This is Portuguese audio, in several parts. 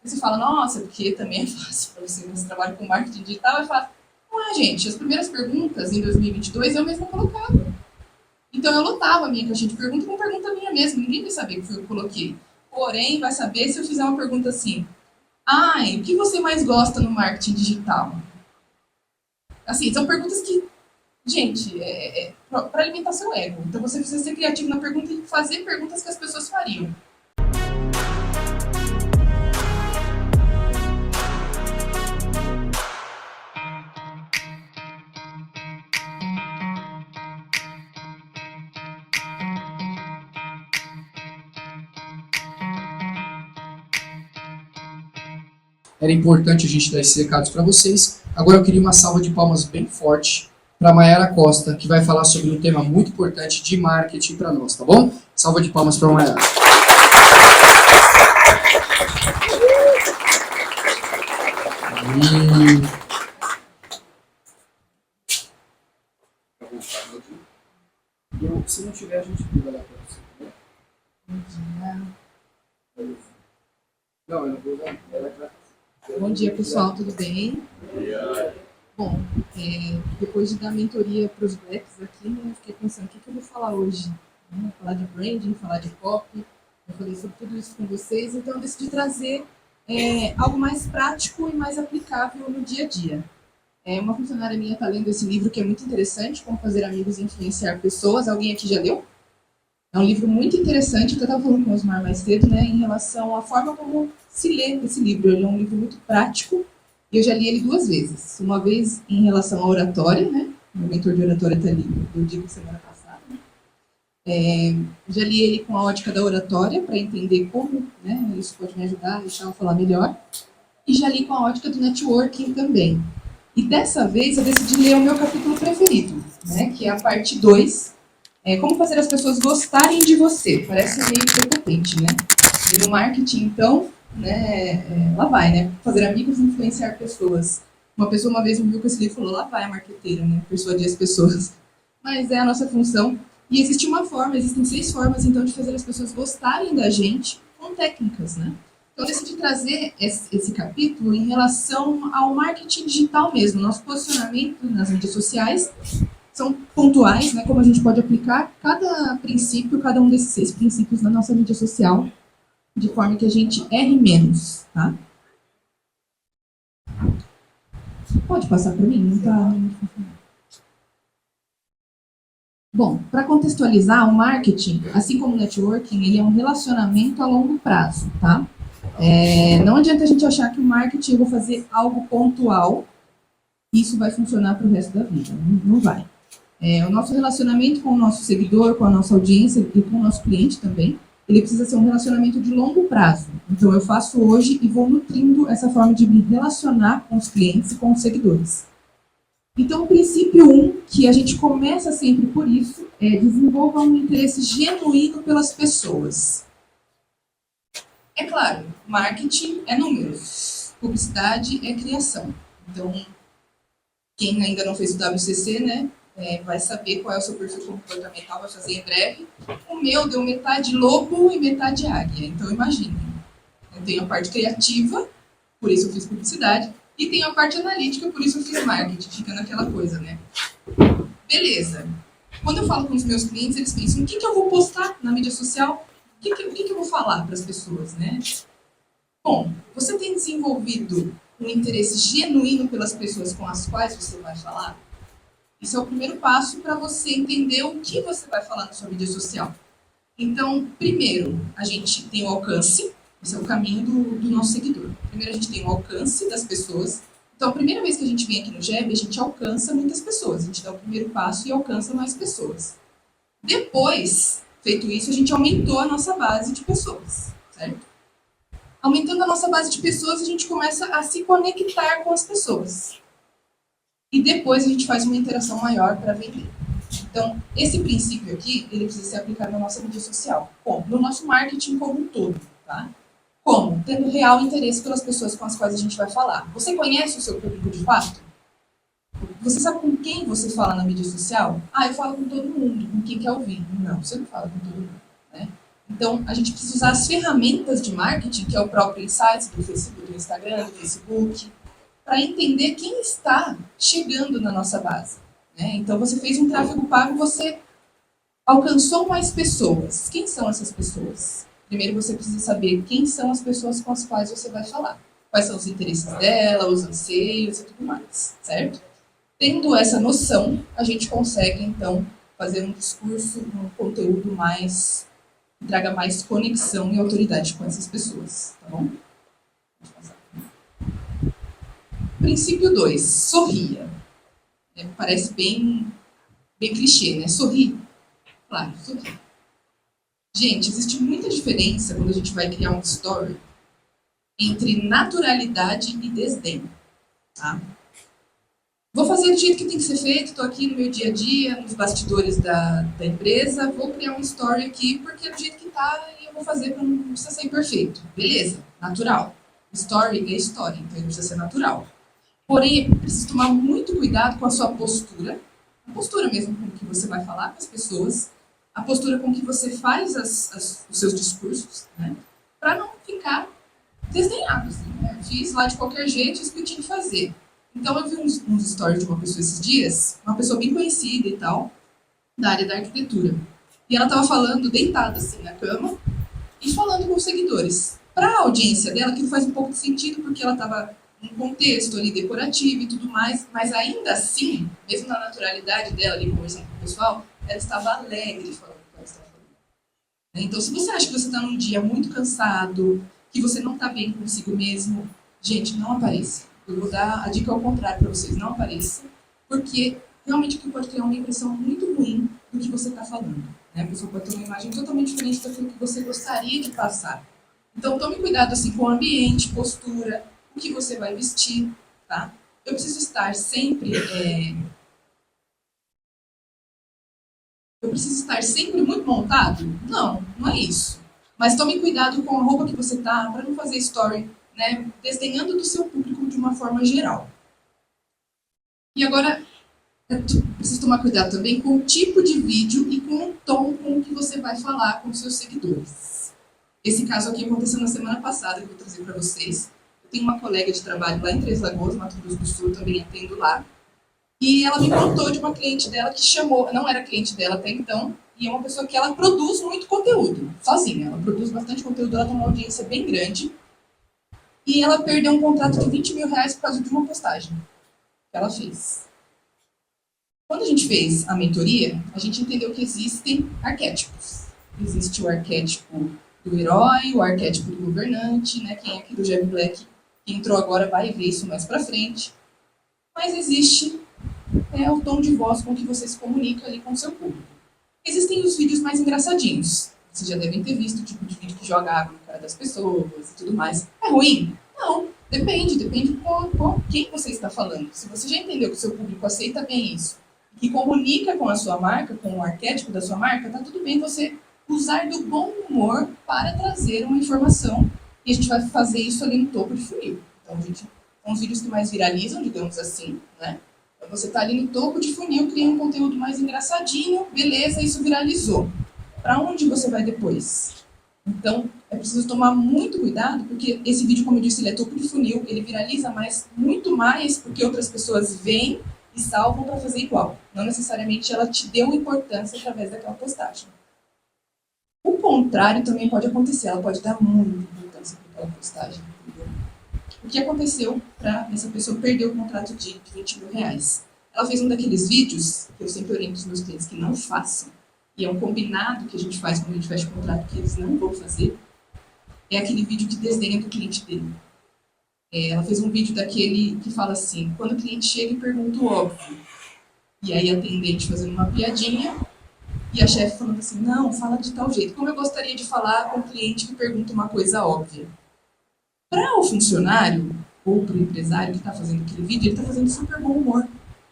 Você fala, nossa, porque também é fácil para você trabalha com marketing digital, é fácil. Não é, gente. As primeiras perguntas em 2022 eu mesma colocava. Então eu lotava a minha caixinha de perguntas com pergunta minha mesma. Ninguém vai saber que foi eu que coloquei. Porém, vai saber se eu fizer uma pergunta assim. Ai, o que você mais gosta no marketing digital? Assim, são perguntas que, gente, para alimentar seu ego. Então você precisa ser criativo na pergunta e fazer perguntas que as pessoas fariam. Era importante a gente dar esses recados para vocês. Agora eu queria uma salva de palmas bem forte para a Mayara Costa, que vai falar sobre um tema muito importante de marketing para nós, tá bom? Salva de palmas para a Mayara. Se não tiver, a gente liga lá para você. Não, eu não vou usar. Bom dia, pessoal, tudo bem? Bom, depois de dar mentoria para os Blacks aqui, né, eu fiquei pensando, o que eu vou falar hoje? Vou falar de branding, falar de copy, eu falei sobre tudo isso com vocês, então eu decidi trazer algo mais prático e mais aplicável no dia a dia. Uma funcionária minha está lendo esse livro que é muito interessante, Como Fazer Amigos e Influenciar Pessoas. Alguém aqui já leu? É um livro muito interessante, que eu estava falando com o Osmar mais cedo, né, em relação à forma como se lê esse livro. Ele é um livro muito prático, e eu já li ele 2 vezes. Uma vez em relação à oratória, né, meu mentor de oratória está ali, eu digo semana passada. Já li ele com a ótica da oratória, para entender como, né, isso pode me ajudar a deixar eu falar melhor. E já li com a ótica do networking também. E dessa vez eu decidi ler o meu capítulo preferido, né, que é a parte 2, como fazer as pessoas gostarem de você. Parece meio prepotente, né? E no marketing, então, né, lá vai, né? Fazer amigos e influenciar pessoas. Uma pessoa uma vez me viu com esse livro e falou, lá vai a marqueteira, né? Persuadir as pessoas. Mas é a nossa função. E existe uma forma, existem 6 formas, então, de fazer as pessoas gostarem da gente com técnicas, né? Então, eu decidi trazer esse capítulo em relação ao marketing digital mesmo, nosso posicionamento nas mídias sociais. São pontuais, né, como a gente pode aplicar cada princípio, cada um desses 6 princípios na nossa mídia social, de forma que a gente erre menos, tá? Pode passar para mim? Não tá. Bom, para contextualizar, o marketing, assim como o networking, ele é um relacionamento a longo prazo, tá? Não adianta a gente achar que o marketing eu vou fazer algo pontual e isso vai funcionar para o resto da vida. Não vai. O nosso relacionamento com o nosso seguidor, com a nossa audiência e com o nosso cliente também, ele precisa ser um relacionamento de longo prazo. Então, eu faço hoje e vou nutrindo essa forma de me relacionar com os clientes e com os seguidores. Então, o princípio 1, que a gente começa sempre por isso, é desenvolva um interesse genuíno pelas pessoas. É claro, marketing é números, publicidade é criação. Então, quem ainda não fez o WCC, né, vai saber qual é o seu perfil comportamental, vai fazer em breve. O meu deu metade lobo e metade águia. Então, imagine. Eu tenho a parte criativa, por isso eu fiz publicidade, e tenho a parte analítica, por isso eu fiz marketing. Fica naquela coisa, né? Beleza. Quando eu falo com os meus clientes, eles pensam, o que eu vou postar na mídia social? O que eu vou falar para as pessoas, né? Bom, você tem desenvolvido um interesse genuíno pelas pessoas com as quais você vai falar? Isso é o primeiro passo para você entender o que você vai falar na sua mídia social. Então, primeiro, a gente tem o alcance. Esse é o caminho do nosso seguidor. Primeiro, a gente tem o alcance das pessoas. Então, a primeira vez que a gente vem aqui no GEB, a gente alcança muitas pessoas. A gente dá o primeiro passo e alcança mais pessoas. Depois, feito isso, a gente aumentou a nossa base de pessoas, certo? Aumentando a nossa base de pessoas, a gente começa a se conectar com as pessoas. E depois a gente faz uma interação maior para vender. Então, esse princípio aqui, ele precisa ser aplicado na nossa mídia social. Como? No nosso marketing como um todo, tá? Como? Tendo real interesse pelas pessoas com as quais a gente vai falar. Você conhece o seu público de fato? Você sabe com quem você fala na mídia social? Ah, eu falo com todo mundo, com quem quer ouvir. Não, você não fala com todo mundo, né? Então, a gente precisa usar as ferramentas de marketing, que é o próprio Insights do Facebook, do Instagram, do Facebook, para entender quem está chegando na nossa base, né? Então, você fez um tráfego pago, você alcançou mais pessoas. Quem são essas pessoas? Primeiro, você precisa saber quem são as pessoas com as quais você vai falar. Quais são os interesses dela, os anseios e tudo mais, certo? Tendo essa noção, a gente consegue, então, fazer um discurso, um conteúdo mais que traga mais conexão e autoridade com essas pessoas, tá bom? Princípio 2, sorria. Parece bem clichê, né? Sorrir. Claro, sorrir. Gente, existe muita diferença quando a gente vai criar um story entre naturalidade e desdém, tá? Vou fazer do jeito que tem que ser feito, estou aqui no meu dia a dia, nos bastidores da empresa, vou criar um story aqui porque é do jeito que está e eu vou fazer para não precisa ser perfeito. Beleza, natural. Story é história, então ele precisa ser natural. Porém, precisa tomar muito cuidado com a sua postura, a postura mesmo com que você vai falar com as pessoas, a postura com que você faz os seus discursos, né? Para não ficar desdenhado. Assim, né? Eu fiz lá de qualquer jeito isso que eu tinha que fazer. Então, eu vi uns stories de uma pessoa esses dias, uma pessoa bem conhecida e tal, da área da arquitetura. E ela estava falando, deitada assim na cama, e falando com os seguidores. Para a audiência dela, aquilo faz um pouco de sentido, porque ela estava num contexto ali decorativo e tudo mais, mas ainda assim, mesmo na naturalidade dela ali conversando com o pessoal, ela estava alegre falando o que ela estava falando. Então, se você acha que você está num dia muito cansado, que você não está bem consigo mesmo, gente, não apareça. Eu vou dar a dica ao contrário para vocês, não apareça, porque realmente aquilo pode criar uma impressão muito ruim do que você está falando. Né? A pessoa pode ter uma imagem totalmente diferente daquilo que você gostaria de passar. Então, tome cuidado assim, com o ambiente, postura, o que você vai vestir, tá? Eu preciso estar sempre... Eu preciso estar sempre muito montado? Não, não é isso. Mas tome cuidado com a roupa que você tá, para não fazer story, né, desdenhando do seu público de uma forma geral. E agora, eu preciso tomar cuidado também com o tipo de vídeo e com o tom com que você vai falar com os seus seguidores. Esse caso aqui aconteceu na semana passada, que eu vou trazer para vocês. Eu tenho uma colega de trabalho lá em Três Lagoas, Mato Grosso do Sul, também atendo lá. E ela me contou de uma cliente dela que chamou, não era cliente dela até então, e é uma pessoa que ela produz muito conteúdo, sozinha. Ela produz bastante conteúdo, ela tem uma audiência bem grande. E ela perdeu um contrato de 20 mil reais por causa de uma postagem que ela fez. Quando a gente fez a mentoria, a gente entendeu que existem arquétipos. Existe o arquétipo do herói, o arquétipo do governante, né? Quem é aqui do Jeff Black, que entrou agora, vai ver isso mais pra frente. Mas existe o tom de voz com que você se comunica ali com o seu público. Existem os vídeos mais engraçadinhos. Vocês já devem ter visto o tipo de vídeo que joga água no cara das pessoas e tudo mais. É ruim? Não. Depende com quem você está falando. Se você já entendeu que o seu público aceita bem isso, que comunica com a sua marca, com o arquétipo da sua marca, tá tudo bem você usar do bom humor para trazer uma informação. E a gente vai fazer isso ali no topo de funil. Então, são os vídeos que mais viralizam, digamos assim, né? Então, você está ali no topo de funil, cria um conteúdo mais engraçadinho, beleza, isso viralizou. Para onde você vai depois? Então, é preciso tomar muito cuidado, porque esse vídeo, como eu disse, ele é topo de funil, ele viraliza muito mais, porque outras pessoas veem e salvam para fazer igual. Não necessariamente ela te deu importância através daquela postagem. O contrário também pode acontecer, ela pode dar muita importância para aquela postagem. Entendeu? O que aconteceu para essa pessoa perder o contrato de 20 mil reais? Ela fez um daqueles vídeos, que eu sempre oriento os meus clientes que não façam, e é um combinado que a gente faz quando a gente fecha o contrato que eles não vão fazer, é aquele vídeo que desdenha do cliente dele. Ela fez um vídeo daquele que fala assim, quando o cliente chega e pergunta o óbvio, e aí a atendente fazendo uma piadinha, e a chefe falando assim, não, fala de tal jeito. Como eu gostaria de falar com o cliente que pergunta uma coisa óbvia? Para o funcionário, ou para o empresário que está fazendo aquele vídeo, ele está fazendo super bom humor.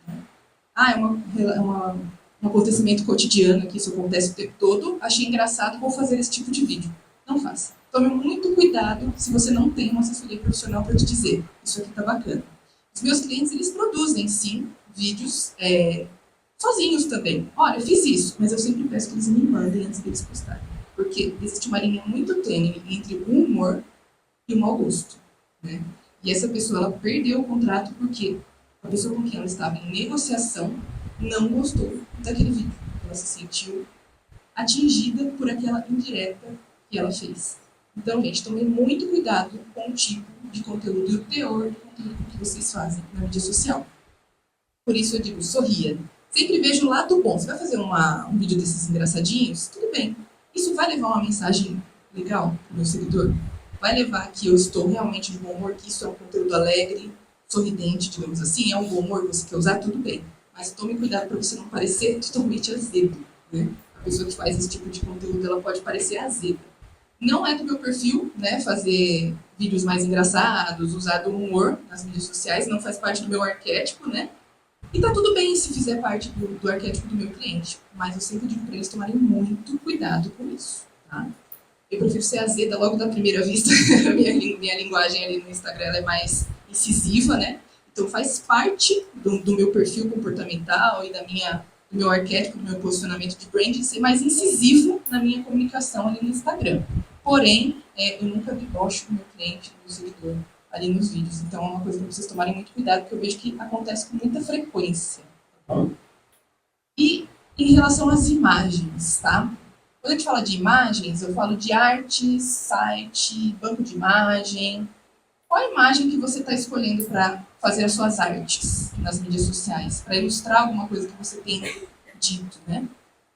Né? Um acontecimento cotidiano que isso acontece o tempo todo, achei engraçado, vou fazer esse tipo de vídeo. Não faça. Tome muito cuidado se você não tem uma assessoria profissional para te dizer, isso aqui está bacana. Os meus clientes, eles produzem, sim, vídeos sozinhos também. Olha, eu fiz isso, mas eu sempre peço que eles me mandem antes deles postarem. Porque existe uma linha muito tênue entre o humor e o mau gosto, né? E essa pessoa, ela perdeu o contrato porque a pessoa com quem ela estava em negociação não gostou daquele vídeo. Ela se sentiu atingida por aquela indireta que ela fez. Então, gente, tomem muito cuidado com o tipo de conteúdo e o teor do conteúdo que vocês fazem na mídia social. Por isso eu digo, sorria. Sempre veja o lado bom. Você vai fazer um vídeo desses engraçadinhos? Tudo bem. Isso vai levar uma mensagem legal para o meu seguidor? Vai levar que eu estou realmente de bom humor, que isso é um conteúdo alegre, sorridente, digamos assim, é um bom humor que você quer usar? Tudo bem. Mas tome cuidado para você não parecer totalmente azedo, né? A pessoa que faz esse tipo de conteúdo, ela pode parecer azeda. Não é do meu perfil, né, fazer vídeos mais engraçados, usar do humor nas mídias sociais, não faz parte do meu arquétipo, né? E tá tudo bem se fizer parte do arquétipo do meu cliente, mas eu sempre digo para eles tomarem muito cuidado com isso, tá? Eu prefiro ser azeda logo da primeira vista, minha linguagem ali no Instagram ela é mais incisiva, né? Então faz parte do meu perfil comportamental e do meu arquétipo, do meu posicionamento de branding ser mais incisivo na minha comunicação ali no Instagram. Porém, eu nunca debocho do meu cliente, do meu seguidor ali nos vídeos. Então é uma coisa para vocês tomarem muito cuidado, porque eu vejo que acontece com muita frequência. E em relação às imagens, tá? Quando a gente fala de imagens, eu falo de arte, site, banco de imagem. Qual a imagem que você está escolhendo para fazer as suas artes nas mídias sociais? Para ilustrar alguma coisa que você tem dito, né?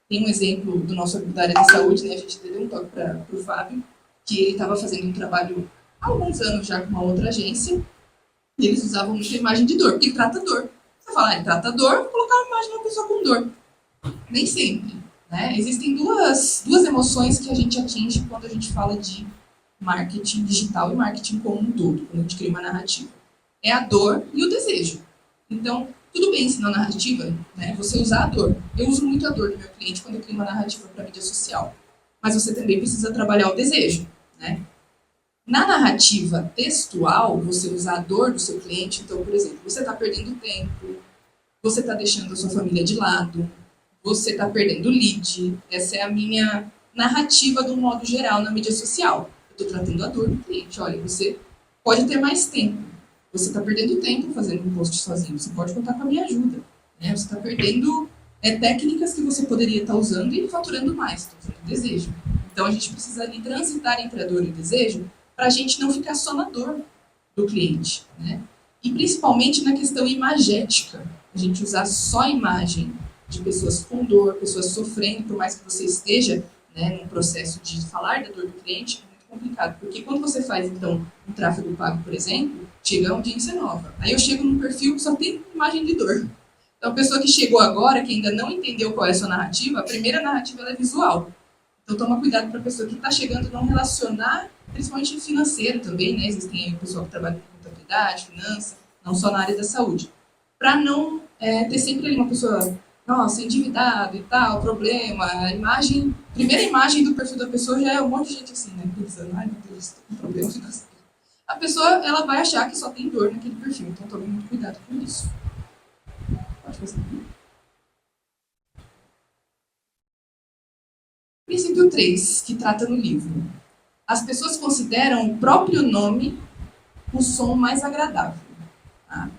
Tem um exemplo do nosso amigo da área da saúde, né? A gente deu um toque para o Fábio, que ele estava fazendo um trabalho há alguns anos já com uma outra agência, e eles usavam muita imagem de dor, porque ele trata dor. Você fala, ele trata dor, vou colocar uma imagem de uma pessoa com dor. Nem sempre, né? Existem duas emoções que a gente atinge quando a gente fala de marketing digital e marketing como um todo, quando a gente cria uma narrativa. É a dor e o desejo. Então, tudo bem se na narrativa, né, você usar a dor. Eu uso muito a dor do meu cliente quando eu crio uma narrativa para mídia social. Mas você também precisa trabalhar o desejo, né? Na narrativa textual, você usar a dor do seu cliente, então, por exemplo, você está perdendo tempo, você está deixando a sua família de lado, você está perdendo lead. Essa é a minha narrativa do modo geral na mídia social. Eu estou tratando a dor do cliente. Olha, você pode ter mais tempo. Você está perdendo tempo fazendo um post sozinho. Você pode contar com a minha ajuda. Né? Você está perdendo técnicas que você poderia estar usando e faturando mais. Estou usando desejo. Então, a gente precisa ali transitar entre a dor e o desejo para a gente não ficar só na dor do cliente. Né? E principalmente na questão imagética. A gente usar só a imagem de pessoas com dor, pessoas sofrendo, por mais que você esteja, né, num processo de falar da dor do cliente, é muito complicado. Porque quando você faz, então, um tráfego pago, por exemplo, chega uma audiência nova. Aí eu chego num perfil que só tem imagem de dor. Então, a pessoa que chegou agora, que ainda não entendeu qual é a sua narrativa, a primeira narrativa ela é visual. Então, toma cuidado para a pessoa que está chegando não relacionar, principalmente financeiro também, né? Existem aí o pessoal que trabalha com contabilidade, finança, não só na área da saúde. Para não ter sempre ali uma pessoa, nossa, endividado e tal, problema, a imagem, primeira imagem do perfil da pessoa já é um monte de gente assim, né? Pensando, ai meu Deus, tô com problema financeiro. A pessoa, ela vai achar que só tem dor naquele perfil, então tome muito cuidado com isso. Pode fazer. Princípio 3, que trata no livro. As pessoas consideram o próprio nome o som mais agradável. Tá?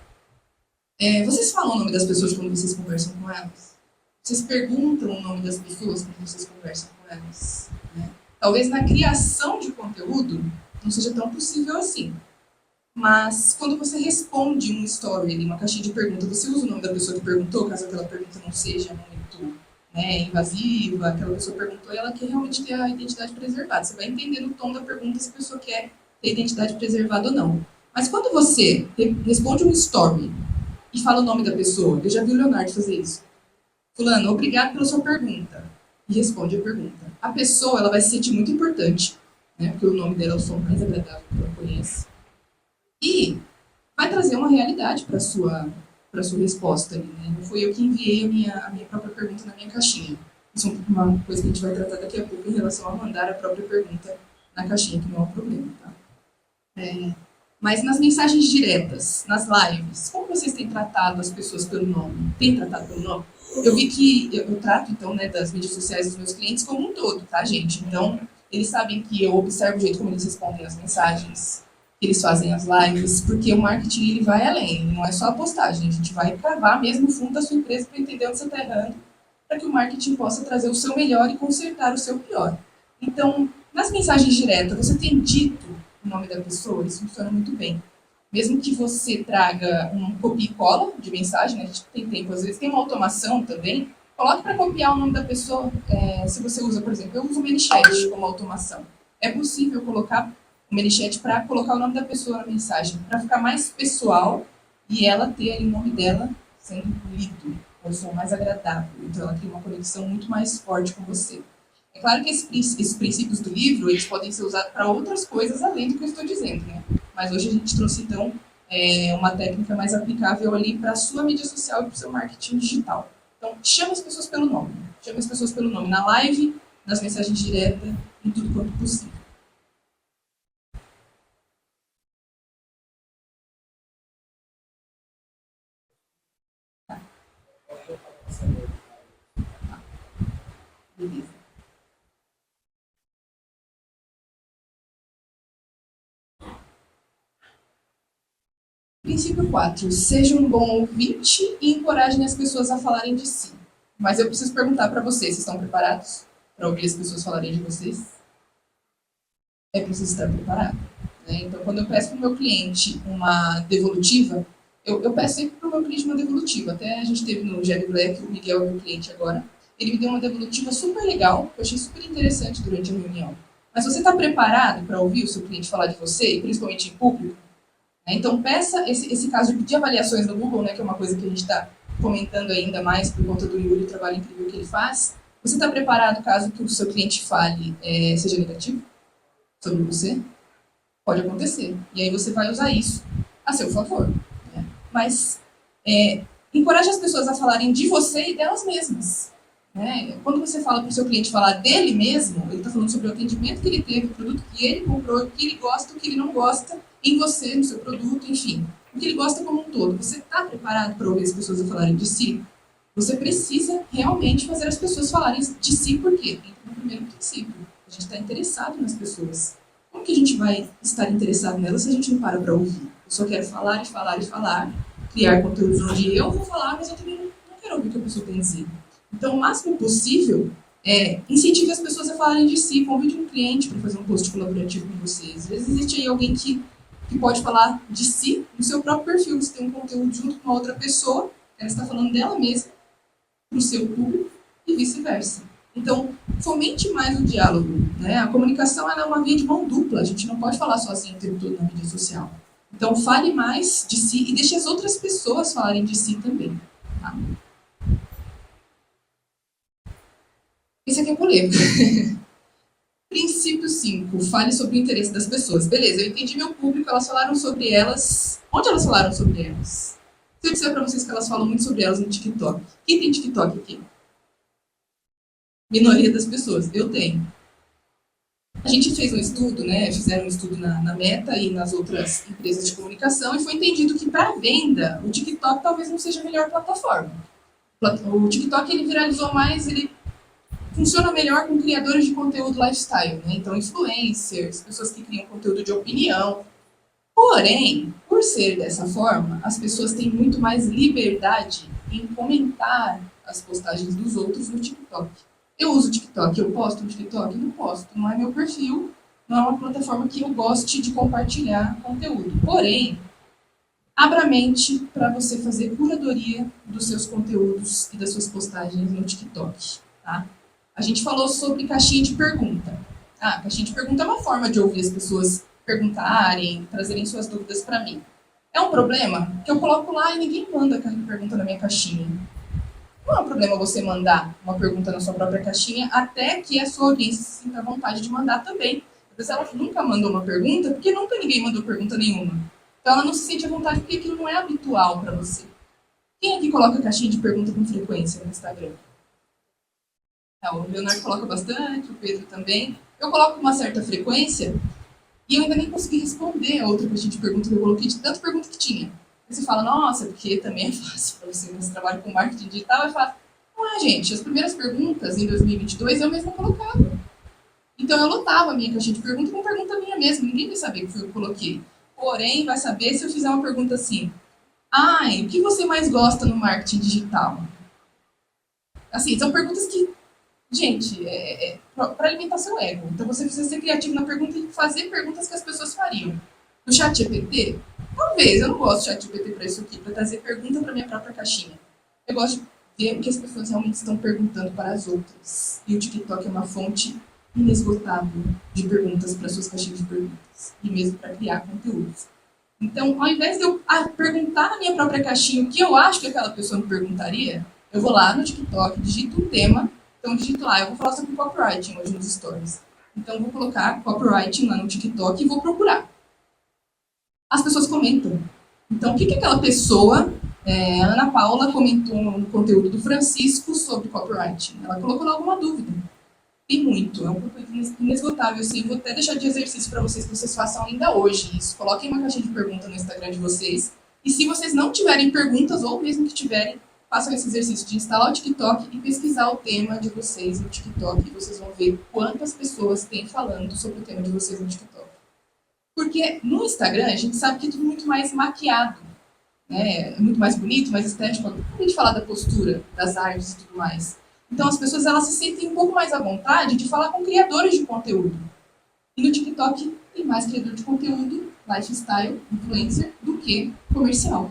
Vocês falam o nome das pessoas quando vocês conversam com elas? Vocês perguntam o nome das pessoas quando vocês conversam com elas? Né? Talvez na criação de conteúdo não seja tão possível assim. Mas quando você responde um story, uma caixinha de perguntas, você usa o nome da pessoa que perguntou, caso aquela pergunta não seja muito invasiva, aquela pessoa perguntou e ela quer realmente ter a identidade preservada. Você vai entender no tom da pergunta se a pessoa quer ter a identidade preservada ou não. Mas quando você responde um story e fala o nome da pessoa, eu já vi o Leonardo fazer isso. Fulano, obrigado pela sua pergunta. E responde a pergunta. A pessoa ela vai se sentir muito importante, né, porque o nome dela é o som mais agradável que ela conhece. E vai trazer uma realidade para a sua resposta ali, né? Não fui eu que enviei a minha própria pergunta na minha caixinha. Isso é uma coisa que a gente vai tratar daqui a pouco em relação a mandar a própria pergunta na caixinha, que não é um problema, tá? Mas nas mensagens diretas, nas lives, como vocês têm tratado as pessoas pelo nome? Tem tratado pelo nome? Eu vi que eu trato, então, né, das mídias sociais dos meus clientes como um todo, tá, gente? Então, eles sabem que eu observo o jeito como eles respondem as mensagens, que eles fazem as lives, porque o marketing ele vai além, não é só a postagem, a gente vai cavar mesmo o fundo da sua empresa para entender onde você está errando, para que o marketing possa trazer o seu melhor e consertar o seu pior. Então, nas mensagens diretas, você tem dito o nome da pessoa, isso funciona muito bem. Mesmo que você traga um copia e cola de mensagem, né? A gente tem tempo, às vezes tem uma automação também, coloque para copiar o nome da pessoa. Se você usa, por exemplo, eu uso o ManyChat como automação. É possível colocar o ManyChat para colocar o nome da pessoa na mensagem, para ficar mais pessoal e ela ter ali o nome dela sendo lido, ou som mais agradável. Então ela tem uma conexão muito mais forte com você. É claro que esses princípios do livro, eles podem ser usados para outras coisas além do que eu estou dizendo, né? Mas hoje a gente trouxe, então, uma técnica mais aplicável ali para a sua mídia social e para o seu marketing digital. Então, chama as pessoas pelo nome. Chama as pessoas pelo nome na live, nas mensagens diretas, em tudo quanto possível. Tá? Beleza. Princípio 4. Seja um bom ouvinte e encorajem as pessoas a falarem de si. Mas eu preciso perguntar para vocês, vocês estão preparados para ouvir as pessoas falarem de vocês? É preciso estar preparado. Né? Então, quando eu peço para o meu cliente uma devolutiva, eu peço sempre para o meu cliente uma devolutiva. Até a gente teve no Jerry Black, o Miguel é meu cliente agora. Ele me deu uma devolutiva super legal, que eu achei super interessante durante a reunião. Mas você está preparado para ouvir o seu cliente falar de você, e principalmente em público? Então, peça esse caso de avaliações no Google, né, que é uma coisa que a gente está comentando ainda mais por conta do Yuri, o trabalho incrível que ele faz. Você está preparado caso que o seu cliente fale seja negativo sobre você? Pode acontecer. E aí você vai usar isso a seu favor. Né? Mas encoraje as pessoas a falarem de você e delas mesmas. Né? Quando você fala para o seu cliente falar dele mesmo, ele está falando sobre o atendimento que ele teve, o produto que ele comprou, o que ele gosta, o que ele não gosta, em você, no seu produto, enfim. O que ele gosta como um todo. Você está preparado para ouvir as pessoas falarem de si? Você precisa realmente fazer as pessoas falarem de si, por quê? No primeiro princípio, a gente está interessado nas pessoas. Como que a gente vai estar interessado nelas se a gente não para ouvir? Eu só quero falar e falar e falar, criar conteúdos onde eu vou falar, mas eu também não quero ouvir o que a pessoa tem a dizer. Então, o máximo possível, incentive as pessoas a falarem de si, convide um cliente para fazer um post colaborativo com vocês. Às vezes existe aí alguém que pode falar de si no seu próprio perfil. Você tem um conteúdo junto com uma outra pessoa, ela está falando dela mesma para o seu público e vice-versa. Então, fomente mais o diálogo. Né? A comunicação ela é uma via de mão dupla. A gente não pode falar sozinho o tempo todo na mídia social. Então, fale mais de si e deixe as outras pessoas falarem de si também. Tá? Esse aqui é polêmico. Princípio 5. Fale sobre o interesse das pessoas. Beleza, eu entendi meu público, elas falaram sobre elas. Onde elas falaram sobre elas? Se eu disser para vocês que elas falam muito sobre elas no TikTok. Quem tem TikTok aqui? Minoria das pessoas. Eu tenho. A gente fez um estudo, né? Fizeram um estudo na Meta e nas outras empresas de comunicação e foi entendido que para venda o TikTok talvez não seja a melhor plataforma. O TikTok ele viralizou mais, ele funciona melhor com criadores de conteúdo lifestyle, né? Então influencers, pessoas que criam conteúdo de opinião. Porém, por ser dessa forma, as pessoas têm muito mais liberdade em comentar as postagens dos outros no TikTok. Eu uso o TikTok, eu posto no TikTok? Não posto, não é meu perfil, não é uma plataforma que eu goste de compartilhar conteúdo. Porém, abra a mente para você fazer curadoria dos seus conteúdos e das suas postagens no TikTok. Tá? A gente falou sobre caixinha de pergunta. Caixinha de pergunta é uma forma de ouvir as pessoas perguntarem, trazerem suas dúvidas para mim. É um problema que eu coloco lá e ninguém manda pergunta na minha caixinha. Não é um problema você mandar uma pergunta na sua própria caixinha, até que a sua audiência se sinta à vontade de mandar também. Às vezes ela nunca mandou uma pergunta, porque nunca ninguém mandou pergunta nenhuma. Então ela não se sente à vontade porque aquilo não é habitual para você. Quem aqui coloca caixinha de pergunta com frequência no Instagram? O Leonardo coloca bastante, o Pedro também. Eu coloco uma certa frequência e eu ainda nem consegui responder a outra caixinha de pergunta que eu coloquei, de tanta pergunta que tinha. Aí você fala, nossa, porque também é fácil para você, você trabalha com marketing digital, é fácil. lá, gente. As primeiras perguntas, em 2022, eu mesma colocava. Então, eu lotava a minha caixinha de perguntas com pergunta minha mesma. Ninguém vai saber que foi eu que coloquei. Porém, vai saber se eu fizer uma pergunta assim. Ai, o que você mais gosta no marketing digital? Assim, são perguntas que, gente, para alimentar seu ego. Então, você precisa ser criativo na pergunta e fazer perguntas que as pessoas fariam. No chat GPT, talvez, eu não gosto do chat GPT para isso aqui, para trazer pergunta para minha própria caixinha. Eu gosto de ver o que as pessoas realmente estão perguntando para as outras. E o TikTok é uma fonte inesgotável de perguntas para suas caixinhas de perguntas. E mesmo para criar conteúdos. Então, ao invés de eu perguntar na minha própria caixinha o que eu acho que aquela pessoa me perguntaria, eu vou lá no TikTok, digito um tema, então digito lá, eu vou falar sobre copywriting hoje nos stories. Então, eu vou colocar copywriting lá no TikTok e vou procurar. As pessoas comentam. Então, o que aquela pessoa, a Ana Paula, comentou no conteúdo do Francisco sobre copywriting? Ela colocou lá alguma dúvida. Tem muito, é um conteúdo inesgotável. Assim, vou até deixar de exercício para vocês, que vocês façam ainda hoje isso. Coloquem uma caixinha de perguntas no Instagram de vocês. E se vocês não tiverem perguntas, ou mesmo que tiverem, façam esse exercício de instalar o TikTok e pesquisar o tema de vocês no TikTok. E vocês vão ver quantas pessoas têm falando sobre o tema de vocês no TikTok. Porque no Instagram, a gente sabe que é tudo muito mais maquiado. Né? É muito mais bonito, mais estético. Quando a gente fala da postura, das artes e tudo mais. Então, as pessoas elas se sentem um pouco mais à vontade de falar com criadores de conteúdo. E no TikTok tem mais criador de conteúdo, lifestyle, influencer, do que comercial.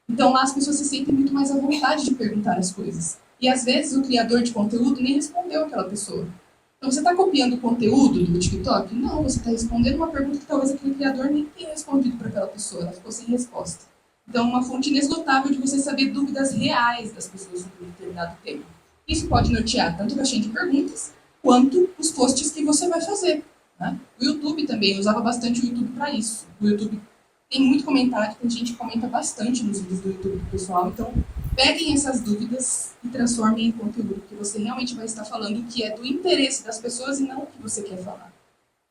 Então, lá as pessoas se sentem muito mais à vontade de perguntar as coisas. E, às vezes, o criador de conteúdo nem respondeu aquela pessoa. Então, você está copiando o conteúdo do TikTok? Não, você está respondendo uma pergunta que talvez aquele criador nem tenha respondido para aquela pessoa. Ela ficou sem resposta. Então, uma fonte inesgotável de você saber dúvidas reais das pessoas sobre um determinado tema. Isso pode nortear tanto a caixinha de perguntas, quanto os posts que você vai fazer. Né? O YouTube também, eu usava bastante o YouTube para isso. O YouTube tem muito comentário, tem gente que comenta bastante nos vídeos do YouTube do pessoal. Então, peguem essas dúvidas e transformem em conteúdo, que você realmente vai estar falando o que é do interesse das pessoas e não o que você quer falar.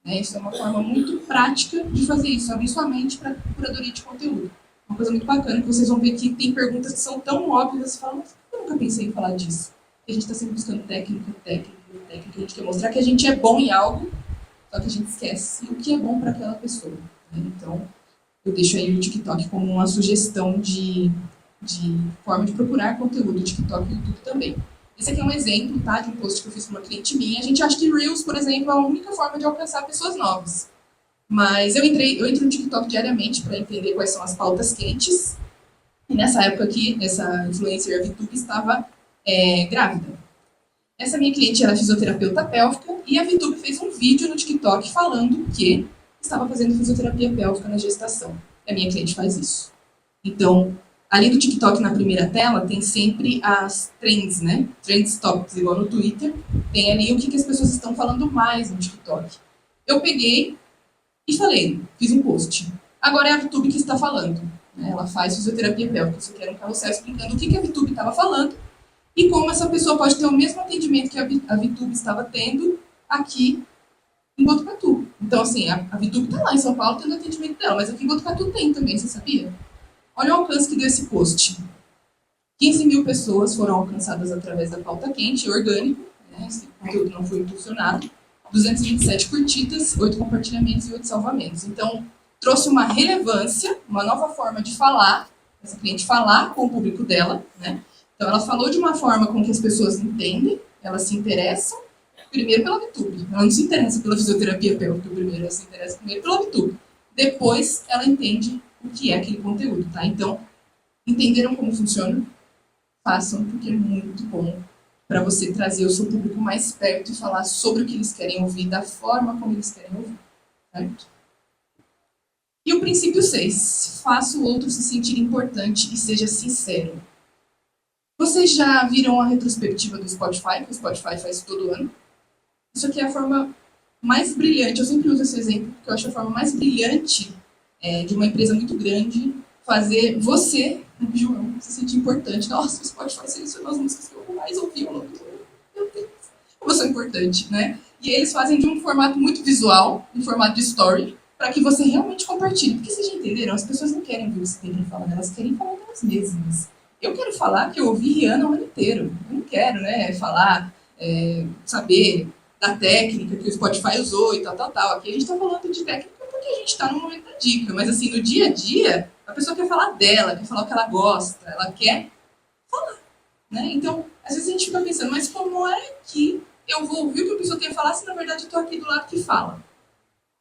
Né? Isso é uma forma muito prática de fazer isso, abrir sua mente para curadoria de conteúdo. Uma coisa muito bacana, que vocês vão ver que tem perguntas que são tão óbvias, você fala, mas eu nunca pensei em falar disso. A gente está sempre buscando técnica. A gente quer mostrar que a gente é bom em algo, só que a gente esquece o que é bom para aquela pessoa. Né? Então, eu deixo aí o TikTok como uma sugestão de forma de procurar conteúdo do TikTok e YouTube também. Esse aqui é um exemplo, tá, de um post que eu fiz para uma cliente minha. A gente acha que Reels, por exemplo, é a única forma de alcançar pessoas novas. Mas eu entro no TikTok diariamente para entender quais são as pautas quentes. E nessa época aqui, essa influencer, a VTube, estava grávida. Essa minha cliente era fisioterapeuta pélvica e a VTube fez um vídeo no TikTok falando que estava fazendo fisioterapia pélvica na gestação. A minha cliente faz isso. Então, ali do TikTok, na primeira tela, tem sempre as trends, né? Trends topics, igual no Twitter. Tem ali o que as pessoas estão falando mais no TikTok. Eu peguei e falei, fiz um post. Agora é a VTube que está falando. Né? Ela faz fisioterapia pélvica. Isso aqui era um carrossel explicando o que a VTube estava falando e como essa pessoa pode ter o mesmo atendimento que a VTube estava tendo aqui em Botucatu. Então, assim, a VTube está lá em São Paulo tendo atendimento dela, mas aqui em Botucatu tem também, você sabia? Olha o alcance que deu esse post. 15 mil pessoas foram alcançadas através da pauta quente, orgânico, né? Esse conteúdo não foi impulsionado. 227 curtidas, 8 compartilhamentos e 8 salvamentos. Então, trouxe uma relevância, uma nova forma de falar, essa cliente falar com o público dela, né? Então, ela falou de uma forma com que as pessoas entendem, elas se interessam, primeiro pela VTube. Ela não se interessa pela fisioterapia pélvica primeiro, ela se interessa primeiro pela VTube. Depois, ela entende o que é aquele conteúdo, tá? Então, entenderam como funciona? Façam, porque é muito bom para você trazer o seu público mais perto e falar sobre o que eles querem ouvir, da forma como eles querem ouvir, certo? E o princípio 6. Faça o outro se sentir importante e seja sincero. Vocês já viram a retrospectiva do Spotify, que o Spotify faz todo ano? Isso aqui é a forma mais brilhante, eu sempre uso esse exemplo, porque eu acho a forma mais brilhante de uma empresa muito grande fazer você, João, se sentir importante. Nossa, o Spotify selecionou as músicas que eu mais ouvi ao longo do ano. Meu Deus, como eu sou importante, né? E eles fazem de um formato muito visual, em formato de story, para que você realmente compartilhe. Porque vocês já entenderam, as pessoas não querem ver o que você tem para falar, elas querem falar delas mesmas. Eu quero falar que eu ouvi Rihanna o ano inteiro. Eu não quero, né, falar, saber da técnica que o Spotify usou e tal, tal, tal. Aqui a gente está falando de técnica porque a gente está no momento da dica. Mas, assim, no dia a dia, a pessoa quer falar dela, quer falar o que ela gosta, ela quer falar, né? Então, às vezes a gente fica pensando, mas como é que eu vou ouvir o que a pessoa tem a falar se, na verdade, eu estou aqui do lado que fala?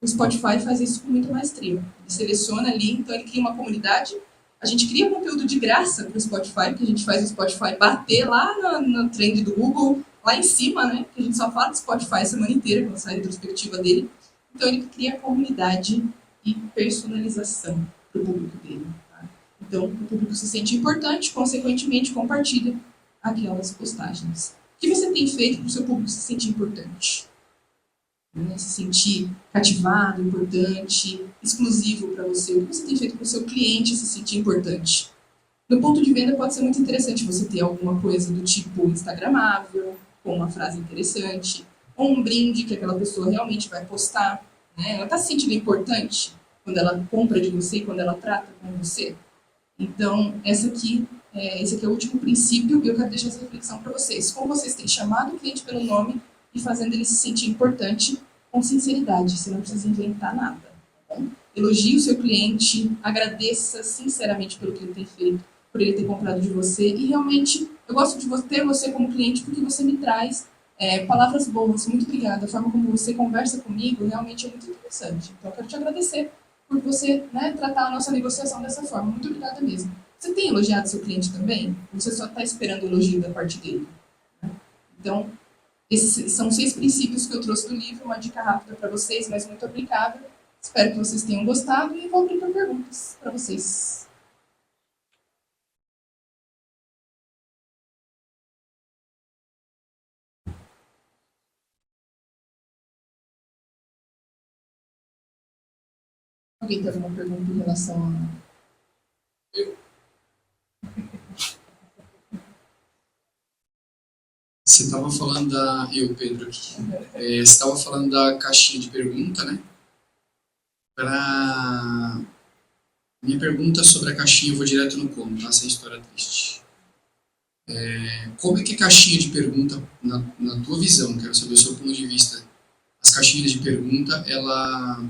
O Spotify faz isso com muita maestria. Ele seleciona ali, então ele cria uma comunidade. A gente cria conteúdo de graça para o Spotify, porque a gente faz o Spotify bater lá no trend do Google, lá em cima, né? Que a gente só fala do Spotify a semana inteira, quando sai a retrospectiva dele. Então ele cria comunidade e personalização para o público dele. Tá? Então o público se sente importante, consequentemente compartilha aquelas postagens. O que você tem feito para o seu público se sentir importante? Né? Se sentir cativado, importante, exclusivo para você. O que você tem feito para o seu cliente se sentir importante? No ponto de venda pode ser muito interessante você ter alguma coisa do tipo instagramável, com uma frase interessante, ou um brinde que aquela pessoa realmente vai postar. Né? Ela está se sentindo importante quando ela compra de você, quando ela trata com você. Então, esse aqui é o último princípio e eu quero deixar essa reflexão para vocês. Como vocês têm chamado o cliente pelo nome e fazendo ele se sentir importante com sinceridade, você não precisa inventar nada. Tá bom? Elogie o seu cliente, agradeça sinceramente pelo que ele tem feito, por ele ter comprado de você e realmente eu gosto de ter você como cliente porque você me traz palavras boas. Muito obrigada. A forma como você conversa comigo realmente é muito interessante. Então eu quero te agradecer por você, né, tratar a nossa negociação dessa forma. Muito obrigada mesmo. Você tem elogiado seu cliente também? Você só está esperando o elogio da parte dele? Né? Então, esses são 6 princípios que eu trouxe do livro, uma dica rápida para vocês, mas muito aplicável. Espero que vocês tenham gostado e vou abrir para perguntas para vocês. Alguém tem alguma pergunta em relação a... Você estava falando da... Eu, Pedro, aqui. Você estava falando da caixinha de pergunta, né? Para minha pergunta sobre a caixinha, eu vou direto no como, tá? Sem história triste. Como é que a caixinha de pergunta, na tua visão, quero saber o seu ponto de vista, as caixinhas de pergunta, ela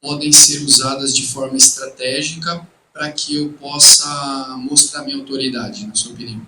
podem ser usadas de forma estratégica para que eu possa mostrar minha autoridade, na sua opinião?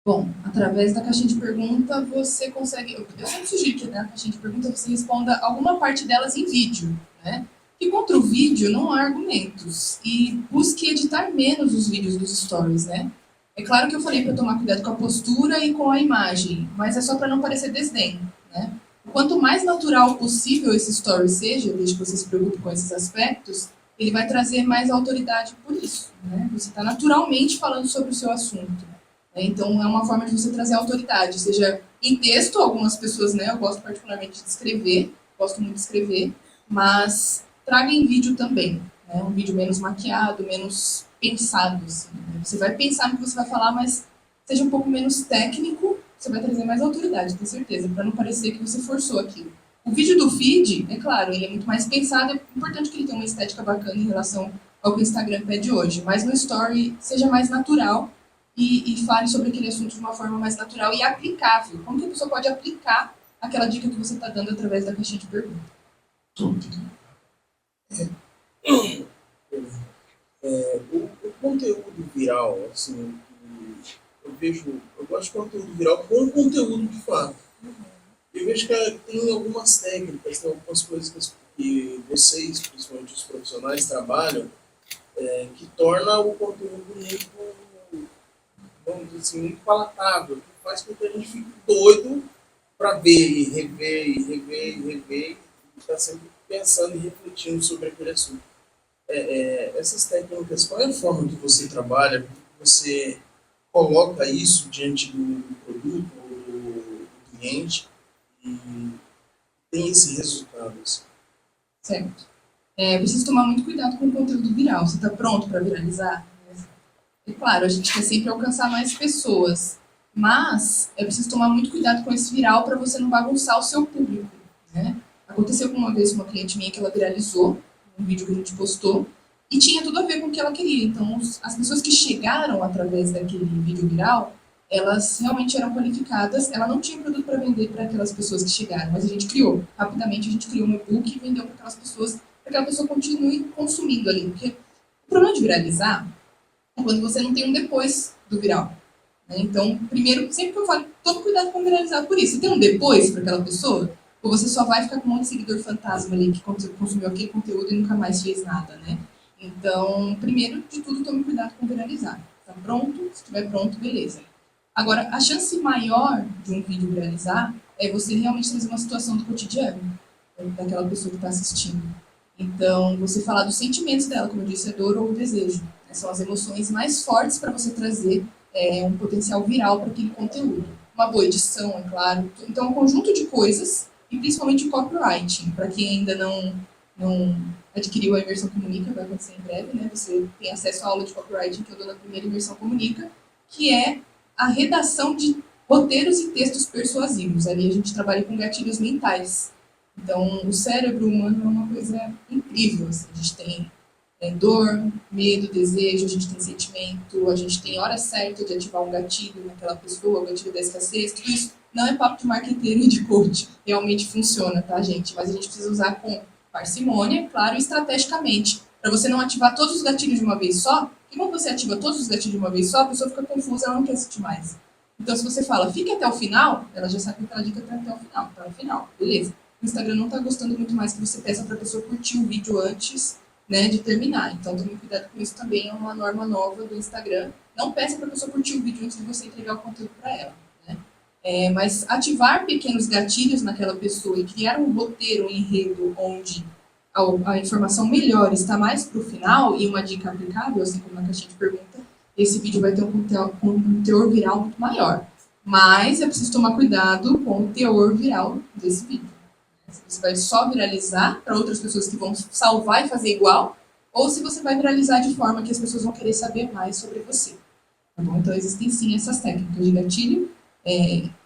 Bom, através da caixinha de pergunta você consegue... Eu sempre sugiro que na caixinha de pergunta você responda alguma parte delas em vídeo, né? E contra o vídeo não há argumentos. E busque editar menos os vídeos dos stories, né? É claro que eu falei para tomar cuidado com a postura e com a imagem, mas é só para não parecer desdém, né? Quanto mais natural possível esse story seja, desde que você se preocupe com esses aspectos, ele vai trazer mais autoridade por isso, né? Você está naturalmente falando sobre o seu assunto. Então, é uma forma de você trazer autoridade, seja em texto, algumas pessoas, né, eu gosto particularmente de escrever, gosto muito de escrever, mas traga em vídeo também, né, um vídeo menos maquiado, menos pensado, assim, né? Você vai pensar no que você vai falar, mas seja um pouco menos técnico, você vai trazer mais autoridade, tenho certeza, para não parecer que você forçou aquilo. O vídeo do feed, é claro, ele é muito mais pensado, é importante que ele tenha uma estética bacana em relação ao que o Instagram pede hoje, mas no story seja mais natural, e fale sobre aquele assunto de uma forma mais natural e aplicável. Como que a pessoa pode aplicar aquela dica que você está dando através da caixinha de perguntas? O conteúdo viral, assim, eu gosto de conteúdo viral com conteúdo de fato. Eu vejo que tem algumas técnicas, tem algumas coisas que vocês, principalmente os profissionais, trabalham, que torna o conteúdo muito, vamos dizer assim, muito palatável, que faz com que a gente fique doido para ver e rever e rever e rever e estar sempre pensando e refletindo sobre aquele assunto. Essas técnicas, qual é a forma que você trabalha, que você coloca isso diante do produto ou do cliente e tem esse resultado? Assim? Certo. Preciso tomar muito cuidado com o conteúdo viral. Você está pronto para viralizar? É claro, a gente quer sempre alcançar mais pessoas, mas é preciso tomar muito cuidado com esse viral para você não bagunçar o seu público, né? Aconteceu uma vez com uma cliente minha que ela viralizou um vídeo que a gente postou e tinha tudo a ver com o que ela queria. Então, as pessoas que chegaram através daquele vídeo viral, elas realmente eram qualificadas. Ela não tinha produto para vender para aquelas pessoas que chegaram, mas a gente criou. Rapidamente, a gente criou um e-book e vendeu para aquelas pessoas, para que aquela pessoa continue consumindo ali. Porque o problema de viralizar é quando você não tem um depois do viral. Né? Então, primeiro, sempre que eu falo, tome cuidado com viralizar por isso. Você tem um depois para aquela pessoa? Ou você só vai ficar com um monte de seguidor fantasma ali que consumiu aquele conteúdo e nunca mais fez nada, né? Então, primeiro de tudo, tome cuidado com viralizar. Tá pronto? Se estiver pronto, beleza. Agora, a chance maior de um vídeo viralizar é você realmente trazer uma situação do cotidiano daquela pessoa que está assistindo. Então, você falar dos sentimentos dela, como eu disse, é dor ou desejo. Né? São as emoções mais fortes para você trazer um potencial viral para aquele conteúdo. Uma boa edição, é claro. Então, um conjunto de coisas, e principalmente o copywriting. Para quem ainda não adquiriu a Imersão Comunica, vai acontecer em breve, né? Você tem acesso à aula de copywriting que eu dou na primeira Imersão Comunica, que é a redação de roteiros e textos persuasivos. Ali a gente trabalha com gatilhos mentais. Então, o cérebro humano é uma coisa incrível. Assim. A gente tem dor, medo, desejo, a gente tem sentimento, a gente tem hora certa de ativar um gatilho naquela pessoa, o gatilho da escassez, tudo isso não é papo de marqueteiro e de coach. Realmente funciona, tá, gente? Mas a gente precisa usar com parcimônia, claro, e estrategicamente. Para você não ativar todos os gatilhos de uma vez só, porque quando você ativa todos os gatilhos de uma vez só, a pessoa fica confusa, ela não quer assistir mais. Então, se você fala, fique até o final, ela já sabe que aquela dica está até o final, tá no final, beleza. O Instagram não está gostando muito mais que você peça para a pessoa curtir o vídeo antes, né, de terminar. Então, tome cuidado com isso também, é uma norma nova do Instagram. Não peça para a pessoa curtir o vídeo antes de você entregar o conteúdo para ela. Né? Mas ativar pequenos gatilhos naquela pessoa e criar um roteiro, um enredo, onde a informação melhor está mais para o final e uma dica aplicável, assim como na caixinha de pergunta, esse vídeo vai ter um teor viral muito maior. Mas é preciso tomar cuidado com o teor viral desse vídeo. Você vai só viralizar para outras pessoas que vão salvar e fazer igual, ou se você vai viralizar de forma que as pessoas vão querer saber mais sobre você. Tá bom? Então, existem sim essas técnicas de gatilho,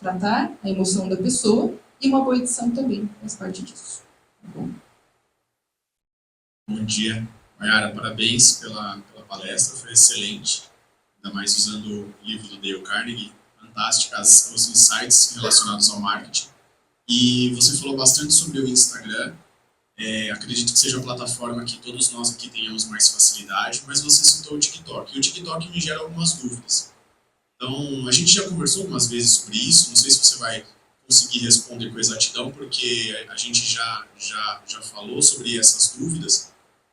tratar a emoção da pessoa, e uma boa edição também faz parte disso. Tá bom? Bom dia, Mayara, parabéns pela palestra, foi excelente, ainda mais usando o livro do Dale Carnegie, fantásticas os insights relacionados ao marketing. E você falou bastante sobre o Instagram, acredito que seja a plataforma que todos nós aqui tenhamos mais facilidade, mas você citou o TikTok, e o TikTok me gera algumas dúvidas. Então, a gente já conversou algumas vezes sobre isso, não sei se você vai conseguir responder com exatidão, porque a gente já falou sobre essas dúvidas,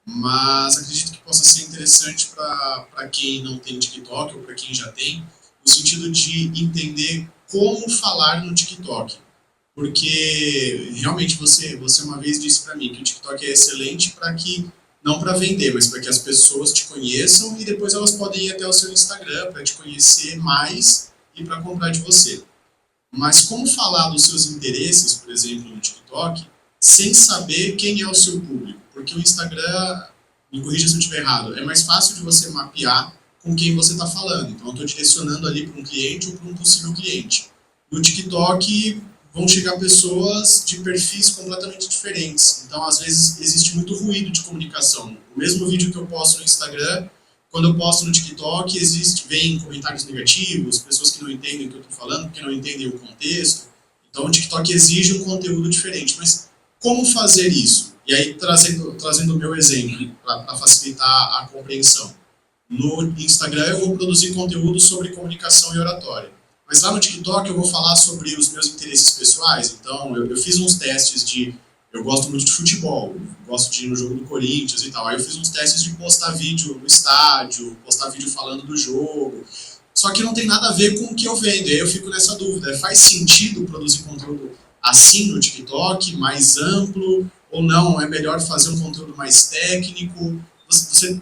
mas acredito que possa ser interessante para quem não tem TikTok ou para quem já tem, no sentido de entender como falar no TikTok. Porque realmente você uma vez disse para mim que o TikTok é excelente para que, não para vender, mas para que as pessoas te conheçam e depois elas podem ir até o seu Instagram para te conhecer mais e para comprar de você. Mas como falar dos seus interesses, por exemplo, no TikTok, sem saber quem é o seu público? Porque o Instagram, me corrija se eu estiver errado, é mais fácil de você mapear com quem você está falando. Então, eu estou direcionando ali para um cliente ou para um possível cliente. No TikTok, vão chegar pessoas de perfis completamente diferentes. Então, às vezes, existe muito ruído de comunicação. O mesmo vídeo que eu posto no Instagram, quando eu posto no TikTok, vem comentários negativos, pessoas que não entendem o que eu estou falando, porque não entendem o contexto. Então, o TikTok exige um conteúdo diferente. Mas como fazer isso? E aí, trazendo o meu exemplo, para facilitar a compreensão. No Instagram, eu vou produzir conteúdo sobre comunicação e oratória. Mas lá no TikTok eu vou falar sobre os meus interesses pessoais. Então, eu fiz uns testes eu gosto muito de futebol, gosto de ir no jogo do Corinthians e tal. Aí eu fiz uns testes de postar vídeo no estádio, postar vídeo falando do jogo. Só que não tem nada a ver com o que eu vendo. E aí eu fico nessa dúvida. Faz sentido produzir conteúdo assim no TikTok, mais amplo? Ou não? É melhor fazer um conteúdo mais técnico? Você,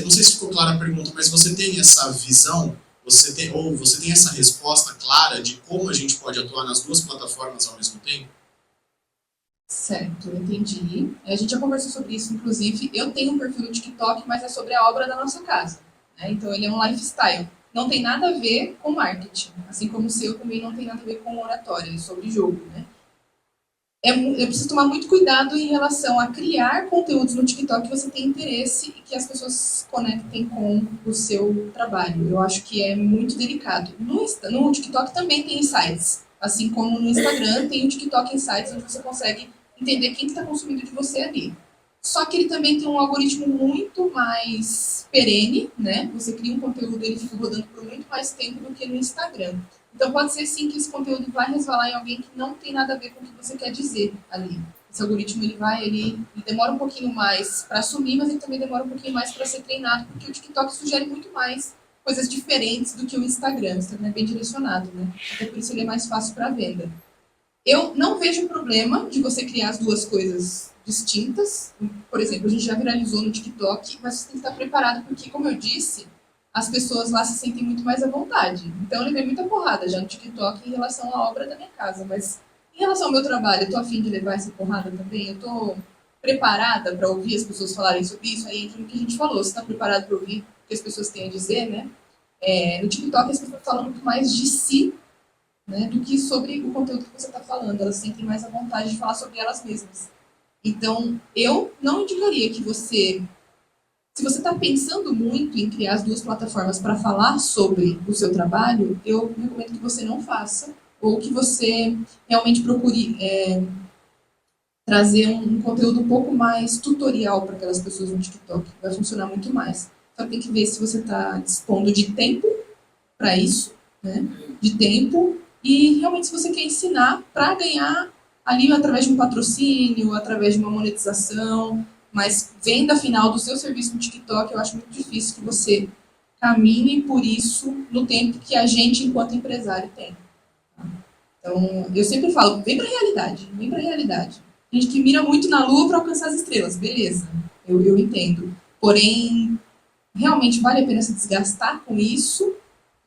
não sei se ficou clara a pergunta, mas você tem essa visão? Você tem essa resposta clara de como a gente pode atuar nas duas plataformas ao mesmo tempo? Certo, entendi. A gente já conversou sobre isso, inclusive. Eu tenho um perfil no TikTok, mas é sobre a obra da nossa casa. Né? Então, ele é um lifestyle. Não tem nada a ver com marketing. Assim como o seu também não tem nada a ver com oratória, é sobre jogo. Né? Eu preciso tomar muito cuidado em relação a criar conteúdos no TikTok que você tem interesse e que as pessoas conectem com o seu trabalho. Eu acho que é muito delicado. No TikTok também tem insights, assim como no Instagram tem o TikTok Insights, onde você consegue entender quem está consumindo de você ali. Só que ele também tem um algoritmo muito mais perene, né? Você cria um conteúdo, ele fica rodando por muito mais tempo do que no Instagram. Então pode ser sim que esse conteúdo vai resvalar em alguém que não tem nada a ver com o que você quer dizer ali. Esse algoritmo ele demora um pouquinho mais para assumir, mas ele também demora um pouquinho mais para ser treinado, porque o TikTok sugere muito mais coisas diferentes do que o Instagram. O Instagram é bem direcionado, né? Até por isso ele é mais fácil para venda. Eu não vejo problema de você criar as duas coisas distintas. Por exemplo, a gente já viralizou no TikTok, mas você tem que estar preparado, porque, como eu disse, as pessoas lá se sentem muito mais à vontade. Então, eu levei muita porrada já no TikTok em relação à obra da minha casa. Mas, em relação ao meu trabalho, eu tô afim de levar essa porrada também? Eu tô preparada para ouvir as pessoas falarem sobre isso? Aí entra no que a gente falou. Você está preparado para ouvir o que as pessoas têm a dizer, né? No TikTok, as pessoas falam muito mais de si, né, do que sobre o conteúdo que você está falando. Elas sentem mais a vontade de falar sobre elas mesmas. Então, eu não indicaria que você... Se você está pensando muito em criar as duas plataformas para falar sobre o seu trabalho, eu recomendo que você não faça, ou que você realmente procure trazer um conteúdo um pouco mais tutorial para aquelas pessoas no TikTok. Vai funcionar muito mais. Só tem que ver se você está dispondo de tempo para isso, né? De tempo, e realmente se você quer ensinar para ganhar ali através de um patrocínio, através de uma monetização, mas venda final do seu serviço no TikTok, eu acho muito difícil que você caminhe por isso no tempo que a gente, enquanto empresário, tem. Tá? Então, eu sempre falo, vem para a realidade, vem para a realidade. A gente que mira muito na lua para alcançar as estrelas, beleza, eu entendo. Porém, realmente vale a pena se desgastar com isso,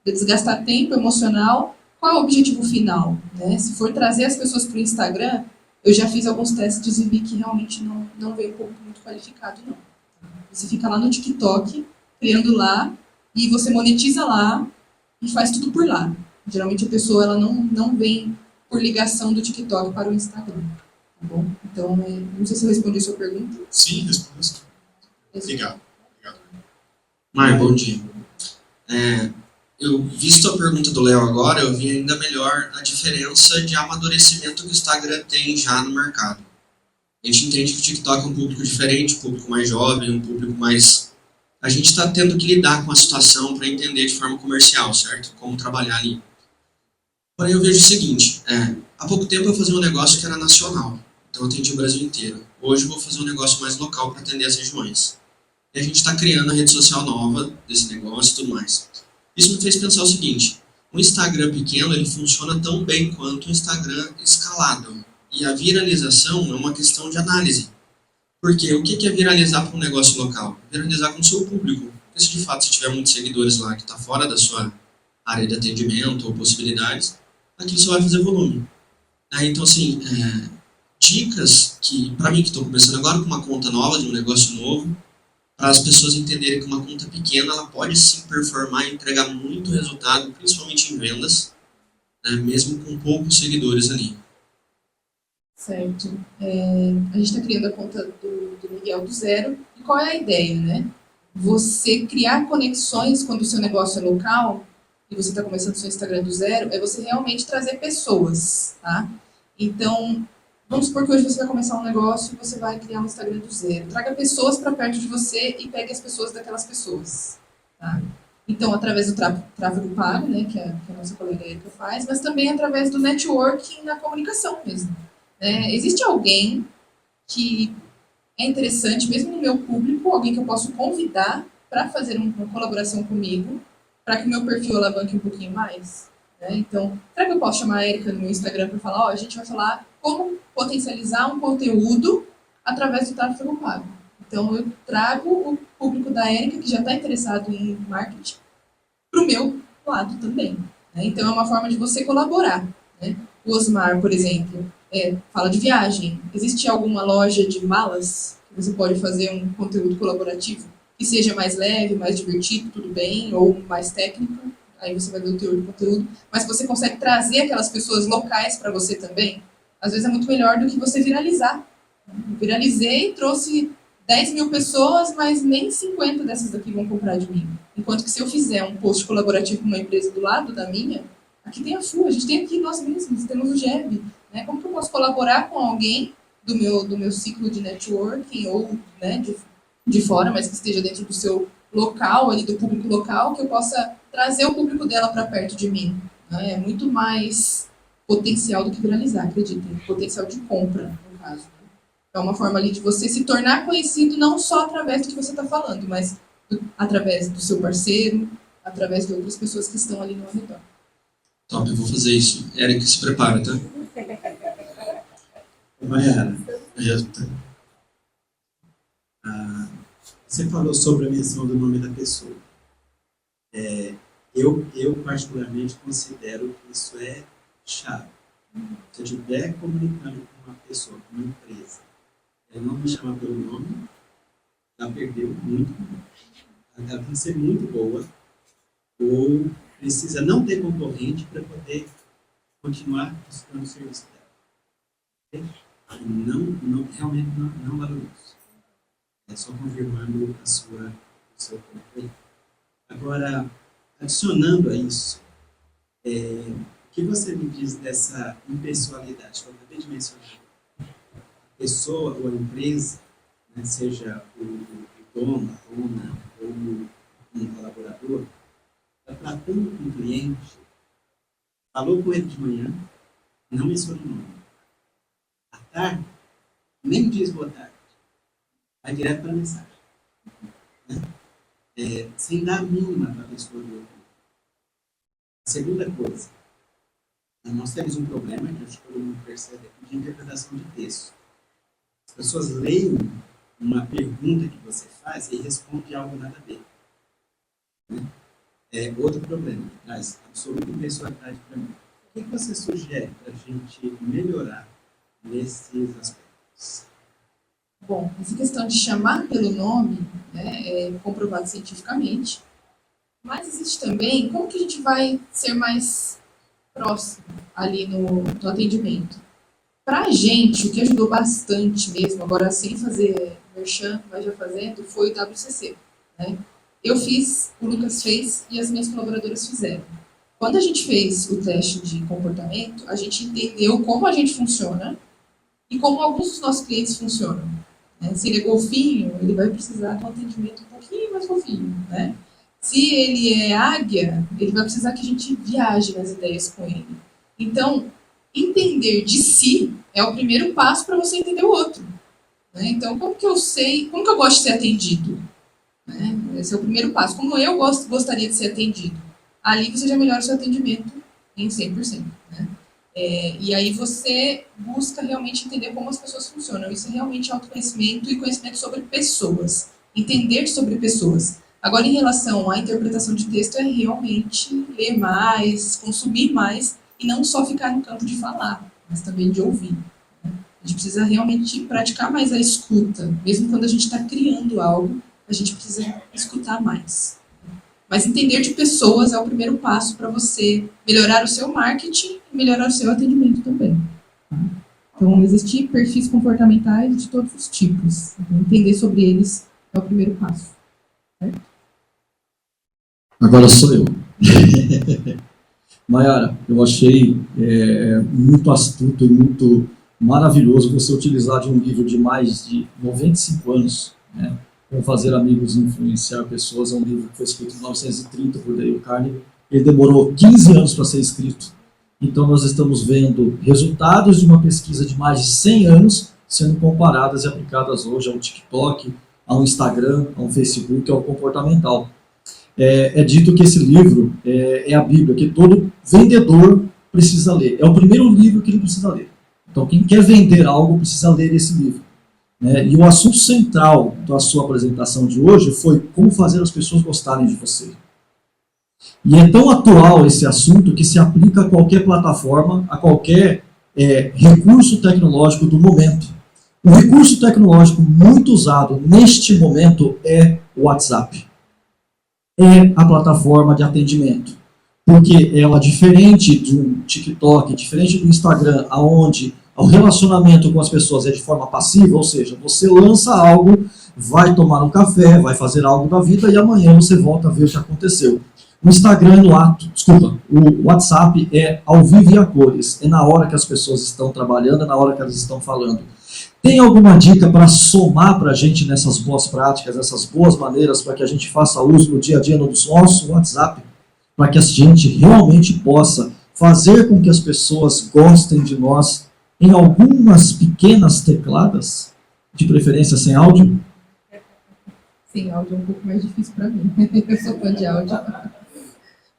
desgastar tempo emocional. Qual é o objetivo final? Né? Se for trazer as pessoas para o Instagram, eu já fiz alguns testes e vi que realmente não veio um público muito qualificado, não. Você fica lá no TikTok, criando lá, e você monetiza lá e faz tudo por lá. Geralmente a pessoa ela não vem por ligação do TikTok para o Instagram. Tá bom? Então, não sei se eu respondi a sua pergunta. Sim, respondeu sim. Obrigado. Mai, bom dia. Eu, visto a pergunta do Léo agora, eu vi ainda melhor a diferença de amadurecimento que o Instagram tem já no mercado. A gente entende que o TikTok é um público diferente, um público mais jovem, um público mais... A gente está tendo que lidar com a situação para entender de forma comercial, certo? Como trabalhar ali. Porém, eu vejo o seguinte, há pouco tempo eu fazia um negócio que era nacional, então eu atendi o Brasil inteiro. Hoje eu vou fazer um negócio mais local para atender as regiões. E a gente está criando a rede social nova desse negócio e tudo mais. Isso me fez pensar o seguinte, o Instagram pequeno ele funciona tão bem quanto o Instagram escalado. E a viralização é uma questão de análise. Porque o que é viralizar para um negócio local? Viralizar com o seu público. Porque se de fato você tiver muitos seguidores lá que está fora da sua área de atendimento ou possibilidades, aquilo só vai fazer volume. Então assim, dicas que, para mim que estou começando agora com uma conta nova, de um negócio novo, para as pessoas entenderem que uma conta pequena ela pode sim performar e entregar muito resultado, principalmente em vendas, né, mesmo com poucos seguidores ali. Certo. A gente está criando a conta do Miguel do zero. E qual é a ideia, né? Você criar conexões quando o seu negócio é local e você está começando o seu Instagram do zero, é você realmente trazer pessoas, tá? Então, vamos supor que hoje você vai começar um negócio e você vai criar um Instagram do zero. Traga pessoas para perto de você e pegue as pessoas daquelas pessoas. Tá? Então, através do tráfego pago, né, que a nossa colega Erika faz, mas também através do networking na comunicação mesmo. Existe alguém que é interessante, mesmo no meu público, alguém que eu posso convidar para fazer uma colaboração comigo, para que o meu perfil alavanque um pouquinho mais? Então, será que eu posso chamar a Erika no meu Instagram para falar, a gente vai falar como potencializar um conteúdo através do tráfego pago. Então, eu trago o público da Erika, que já está interessado em marketing, para o meu lado também. Então, é uma forma de você colaborar. O Osmar, por exemplo, fala de viagem. Existe alguma loja de malas que você pode fazer um conteúdo colaborativo que seja mais leve, mais divertido, tudo bem, ou mais técnico? Aí você vai ver o teor do conteúdo. Mas você consegue trazer aquelas pessoas locais para você também? às vezes é muito melhor do que você viralizar. Eu viralizei, trouxe 10 mil pessoas, mas nem 50 dessas daqui vão comprar de mim. Enquanto que se eu fizer um post colaborativo com uma empresa do lado da minha, aqui tem a FU, a gente tem aqui nós mesmos, temos o GEB. Né? Como que eu posso colaborar com alguém do meu ciclo de networking ou, né, de fora, mas que esteja dentro do seu local, ali do público local, que eu possa trazer o público dela para perto de mim. Né? É muito mais potencial do que viralizar, acreditem. Potencial de compra, no caso. É uma forma ali de você se tornar conhecido não só através do que você está falando, mas através do seu parceiro, através de outras pessoas que estão ali no redor. Top, eu vou fazer isso. Eric, se prepara, tá? Maiara, você falou sobre a menção do nome da pessoa. Eu particularmente considero que isso é chave. Se eu estiver comunicando com uma pessoa, com uma empresa, ela não me chama pelo nome, ela perdeu muito. Ela tem que ser muito boa ou precisa não ter concorrente para poder continuar prestando o serviço dela. Realmente não valorizo. É só confirmando o seu ponto. Agora, adicionando a isso, o que você me diz dessa impessoalidade que eu acabei de mencionar? A pessoa ou a empresa, né, seja o dono, a dona ou um colaborador, está tratando com o cliente, falou com ele de manhã, não mencionou o nome. À tarde, nem diz boa tarde, vai direto para a mensagem. Né? Sem dar a mínima para a pessoa do outro. A segunda coisa, nós temos um problema, que acho que todo mundo percebe, de interpretação de texto. As pessoas leem uma pergunta que você faz e respondem algo nada a ver. Né? É outro problema que traz absoluta impessoalidade para mim. O que você sugere para a gente melhorar nesses aspectos? Bom, essa questão de chamar pelo nome, né, é comprovado cientificamente, mas existe também como que a gente vai ser mais próximo ali no atendimento. Para a gente, o que ajudou bastante mesmo, agora sem fazer merchan, mas já fazendo, foi o WCC. Né? Eu fiz, o Lucas fez e as minhas colaboradoras fizeram. Quando a gente fez o teste de comportamento, a gente entendeu como a gente funciona e como alguns dos nossos clientes funcionam. Né? Se ele é golfinho, ele vai precisar de um atendimento um pouquinho mais golfinho. Né? Se ele é águia, ele vai precisar que a gente viaje nas ideias com ele. Então, entender de si é o primeiro passo para você entender o outro. Né? Então, como que eu sei, como que eu gosto de ser atendido? Né? Esse é o primeiro passo. Como eu gostaria de ser atendido? Ali você já melhora o seu atendimento em 100%. Né? E aí você busca realmente entender como as pessoas funcionam. Isso é realmente autoconhecimento e conhecimento sobre pessoas. Entender sobre pessoas. Agora, em relação à interpretação de texto, é realmente ler mais, consumir mais, e não só ficar no campo de falar, mas também de ouvir. Né? A gente precisa realmente praticar mais a escuta. Mesmo quando a gente está criando algo, a gente precisa escutar mais. Mas entender de pessoas é o primeiro passo para você melhorar o seu marketing e melhorar o seu atendimento também. Tá? Então, existem perfis comportamentais de todos os tipos. Então, entender sobre eles é o primeiro passo. Certo? Agora sou eu. Maiara, eu achei muito astuto e muito maravilhoso você utilizar de um livro de mais de 95 anos, né? Como Fazer Amigos e Influenciar Pessoas, é um livro que foi escrito em 1930 por Dale Carnegie. Ele demorou 15 anos para ser escrito. Então nós estamos vendo resultados de uma pesquisa de mais de 100 anos sendo comparadas e aplicadas hoje ao TikTok, ao Instagram, ao Facebook, ao comportamental. É dito que esse livro é a Bíblia, que todo vendedor precisa ler. É o primeiro livro que ele precisa ler. Então, quem quer vender algo precisa ler esse livro. Né? E o assunto central da sua apresentação de hoje foi como fazer as pessoas gostarem de você. E é tão atual esse assunto que se aplica a qualquer plataforma, a qualquer recurso tecnológico do momento. Um recurso tecnológico muito usado neste momento é o WhatsApp. É a plataforma de atendimento. Porque ela, diferente de um TikTok, diferente do Instagram, onde o relacionamento com as pessoas é de forma passiva, ou seja, você lança algo, vai tomar um café, vai fazer algo da vida e amanhã você volta a ver o que aconteceu. O Instagram é no ato, desculpa, o WhatsApp é ao vivo e a cores, é na hora que as pessoas estão trabalhando, é na hora que elas estão falando. Tem alguma dica para somar para a gente nessas boas práticas, essas boas maneiras para que a gente faça uso no dia a dia no nosso WhatsApp, para que a gente realmente possa fazer com que as pessoas gostem de nós em algumas pequenas tecladas, de preferência sem áudio? Sem áudio é um pouco mais difícil para mim. Eu sou fã de áudio.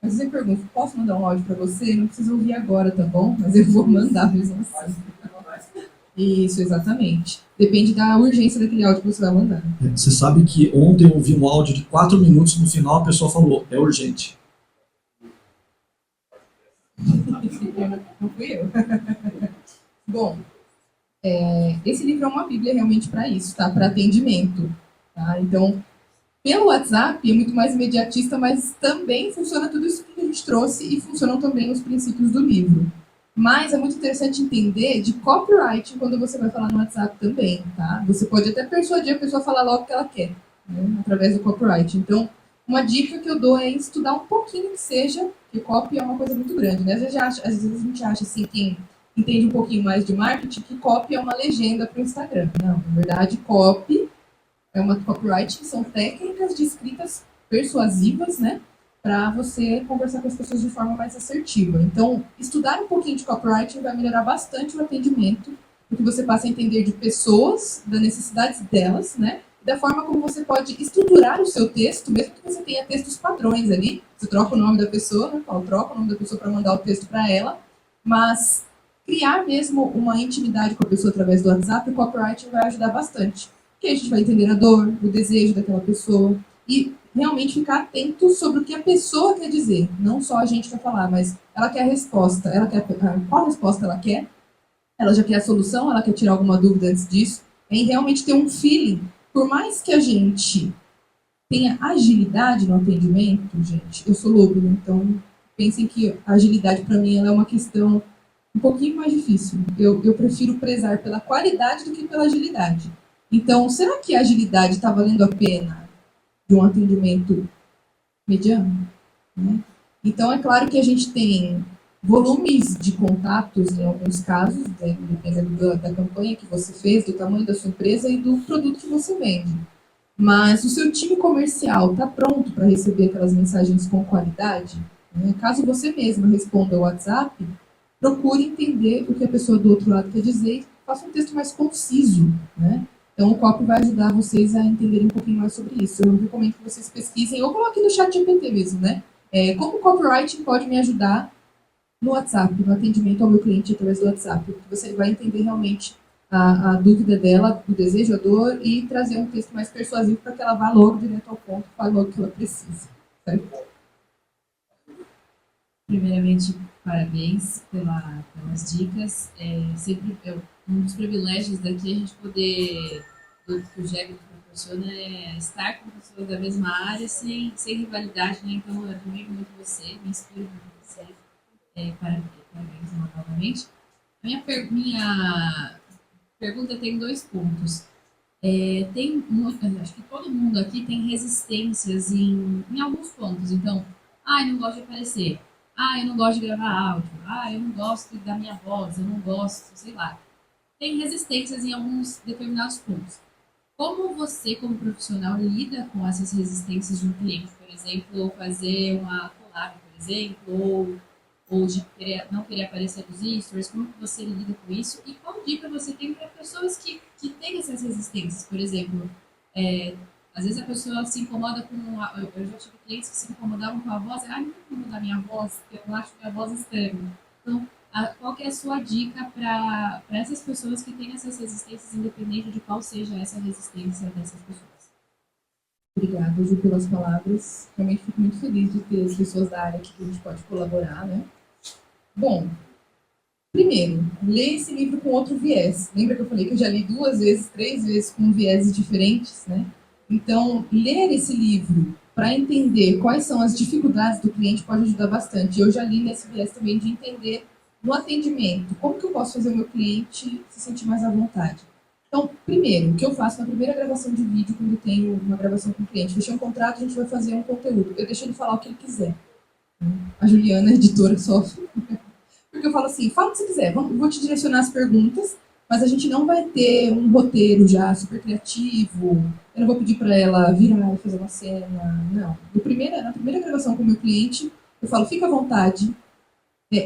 Mas você pergunta, posso mandar um áudio para você? Não precisa ouvir agora, tá bom? Mas eu vou mandar mesmo assim. Isso, exatamente. Depende da urgência daquele áudio que você vai mandar. Você sabe que ontem eu ouvi um áudio de 4 minutos, no final a pessoa falou, é urgente. Não fui eu. Bom, esse livro é uma bíblia realmente para isso, tá? Para atendimento. Tá? Então, pelo WhatsApp é muito mais imediatista, mas também funciona tudo isso que a gente trouxe e funcionam também os princípios do livro. Mas é muito interessante entender de copywriting quando você vai falar no WhatsApp também, tá? Você pode até persuadir a pessoa a falar logo o que ela quer, né? Através do copywriting. Então, uma dica que eu dou é estudar um pouquinho que seja, porque copy é uma coisa muito grande, né? Às vezes a gente acha assim, quem entende um pouquinho mais de marketing, que copy é uma legenda para o Instagram. Não, na verdade, copy é uma copywriting, são técnicas de escritas persuasivas, né? Para você conversar com as pessoas de forma mais assertiva. Então, estudar um pouquinho de copywriting vai melhorar bastante o atendimento, porque você passa a entender de pessoas, das necessidades delas, né? Da forma como você pode estruturar o seu texto, mesmo que você tenha textos padrões ali. Você troca o nome da pessoa, né? Troca o nome da pessoa para mandar o texto para ela, mas criar mesmo uma intimidade com a pessoa através do WhatsApp, o copywriting vai ajudar bastante. Porque a gente vai entender a dor, o desejo daquela pessoa e realmente ficar atento sobre o que a pessoa quer dizer. Não só a gente quer falar, mas ela quer a resposta. Ela quer qual resposta ela quer? Ela já quer a solução? Ela quer tirar alguma dúvida antes disso? Em realmente ter um feeling. Por mais que a gente tenha agilidade no atendimento, gente, eu sou lóbulo, então pensem que a agilidade para mim ela é uma questão um pouquinho mais difícil. Eu prefiro prezar pela qualidade do que pela agilidade. Então, será que a agilidade está valendo a pena de um atendimento mediano? Né? Então, é claro que a gente tem volumes de contatos, em alguns casos, né, dependendo da campanha que você fez, do tamanho da sua empresa e do produto que você vende. Mas o seu time comercial está pronto para receber aquelas mensagens com qualidade? Né? Caso você mesmo responda ao WhatsApp, procure entender o que a pessoa do outro lado quer dizer e faça um texto mais conciso, né? Então, o copy vai ajudar vocês a entenderem um pouquinho mais sobre isso. Eu recomendo que vocês pesquisem, ou coloquem no chat GPT mesmo, né? Como o copywriting pode me ajudar no WhatsApp, no atendimento ao meu cliente através do WhatsApp. Porque você vai entender realmente a dúvida dela, o desejo, a dor, e trazer um texto mais persuasivo para que ela vá logo direto ao ponto, fale logo o que ela precisa. Certo? Primeiramente, parabéns pelas dicas. Sempre um dos privilégios daqui a gente poder, do que o GEB proporciona, é estar com pessoas da mesma área sem rivalidade, né? Então, eu admiro muito você, me inspiro muito você. Parabéns novamente. A minha pergunta tem 2 pontos. Acho que todo mundo aqui tem resistências em alguns pontos. Então, eu não gosto de aparecer. Eu não gosto de gravar áudio. Eu não gosto da minha voz. Eu não gosto, sei lá. Tem resistências em alguns determinados pontos. Como você, como profissional, lida com essas resistências de um cliente? Por exemplo, fazer uma collab, por exemplo, ou de não querer aparecer nos stories. Como que você lida com isso? E qual dica você tem para pessoas que têm essas resistências? Por exemplo, às vezes a pessoa se incomoda com... Eu já tive clientes que se incomodavam com a voz. Não vou mudar minha voz, porque eu acho minha voz estranha. Então, qual que é a sua dica para essas pessoas que têm essas resistências, independente de qual seja essa resistência dessas pessoas? Obrigada, Ju, pelas palavras. Realmente fico muito feliz de ter pessoas da área aqui que a gente pode colaborar, né? Bom, primeiro, ler esse livro com outro viés. Lembra que eu falei que eu já li 2 vezes, 3 vezes com vieses diferentes, né? Então, ler esse livro para entender quais são as dificuldades do cliente pode ajudar bastante. Eu já li nesse viés também de entender No atendimento, como que eu posso fazer o meu cliente se sentir mais à vontade? Então, primeiro, o que eu faço na primeira gravação de vídeo, quando eu tenho uma gravação com o cliente, fechei um contrato, a gente vai fazer um conteúdo. Eu deixo ele falar o que ele quiser. A Juliana, a editora, sofre. Porque eu falo assim, fala o que você quiser, vou te direcionar as perguntas, mas a gente não vai ter um roteiro já super criativo. Eu não vou pedir para ela virar e fazer uma cena. Não. Na primeira gravação com o meu cliente, eu falo, fica à vontade,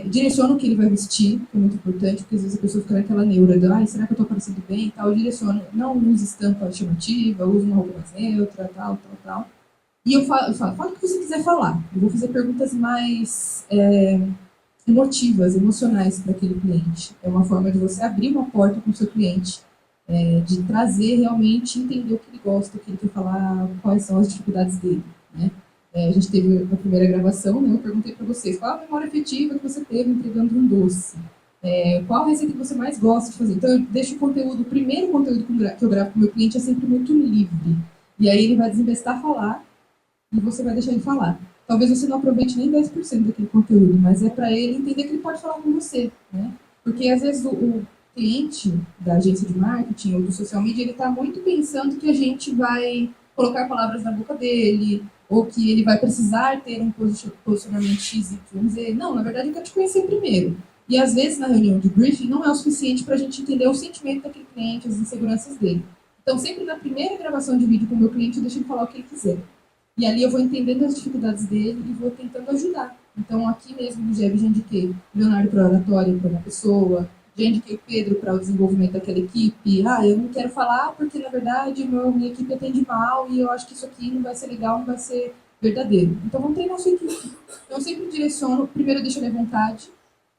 direciona o que ele vai vestir, que é muito importante, porque às vezes a pessoa fica naquela neura de, será que eu estou parecendo bem e tal. Eu direciono, não use estampa chamativa, use uma roupa mais neutra, tal. E eu falo, fala o que você quiser falar. Eu vou fazer perguntas mais emotivas, emocionais para aquele cliente. É uma forma de você abrir uma porta com o seu cliente, de trazer realmente, entender o que ele gosta, o que ele quer falar, quais são as dificuldades dele, né? A gente teve a primeira gravação, né, eu perguntei para vocês, qual a memória afetiva que você teve entregando um doce? Qual a receita que você mais gosta de fazer? Então eu deixo o primeiro conteúdo que eu gravo com o meu cliente é sempre muito livre. E aí ele vai desembestar a falar e você vai deixar ele falar. Talvez você não aproveite nem 10% daquele conteúdo, mas é para ele entender que ele pode falar com você, né? Porque às vezes o cliente da agência de marketing ou do social media, ele está muito pensando que a gente vai colocar palavras na boca dele, ou que ele vai precisar ter um posicionamento X, Y, Z. Não, na verdade eu quero te conhecer primeiro. E às vezes na reunião de briefing não é o suficiente para a gente entender o sentimento daquele cliente, as inseguranças dele. Então sempre na primeira gravação de vídeo com o meu cliente eu deixo ele falar o que ele quiser. E ali eu vou entendendo as dificuldades dele e vou tentando ajudar. Então, aqui mesmo no GEB, já indiquei Leonardo para oratória para uma pessoa, já indiquei o Pedro para o desenvolvimento daquela equipe. Eu não quero falar porque, na verdade, minha equipe atende mal e eu acho que isso aqui não vai ser legal, não vai ser verdadeiro. Então, vamos treinar a sua equipe. Então, eu sempre direciono, primeiro eu deixo ele à vontade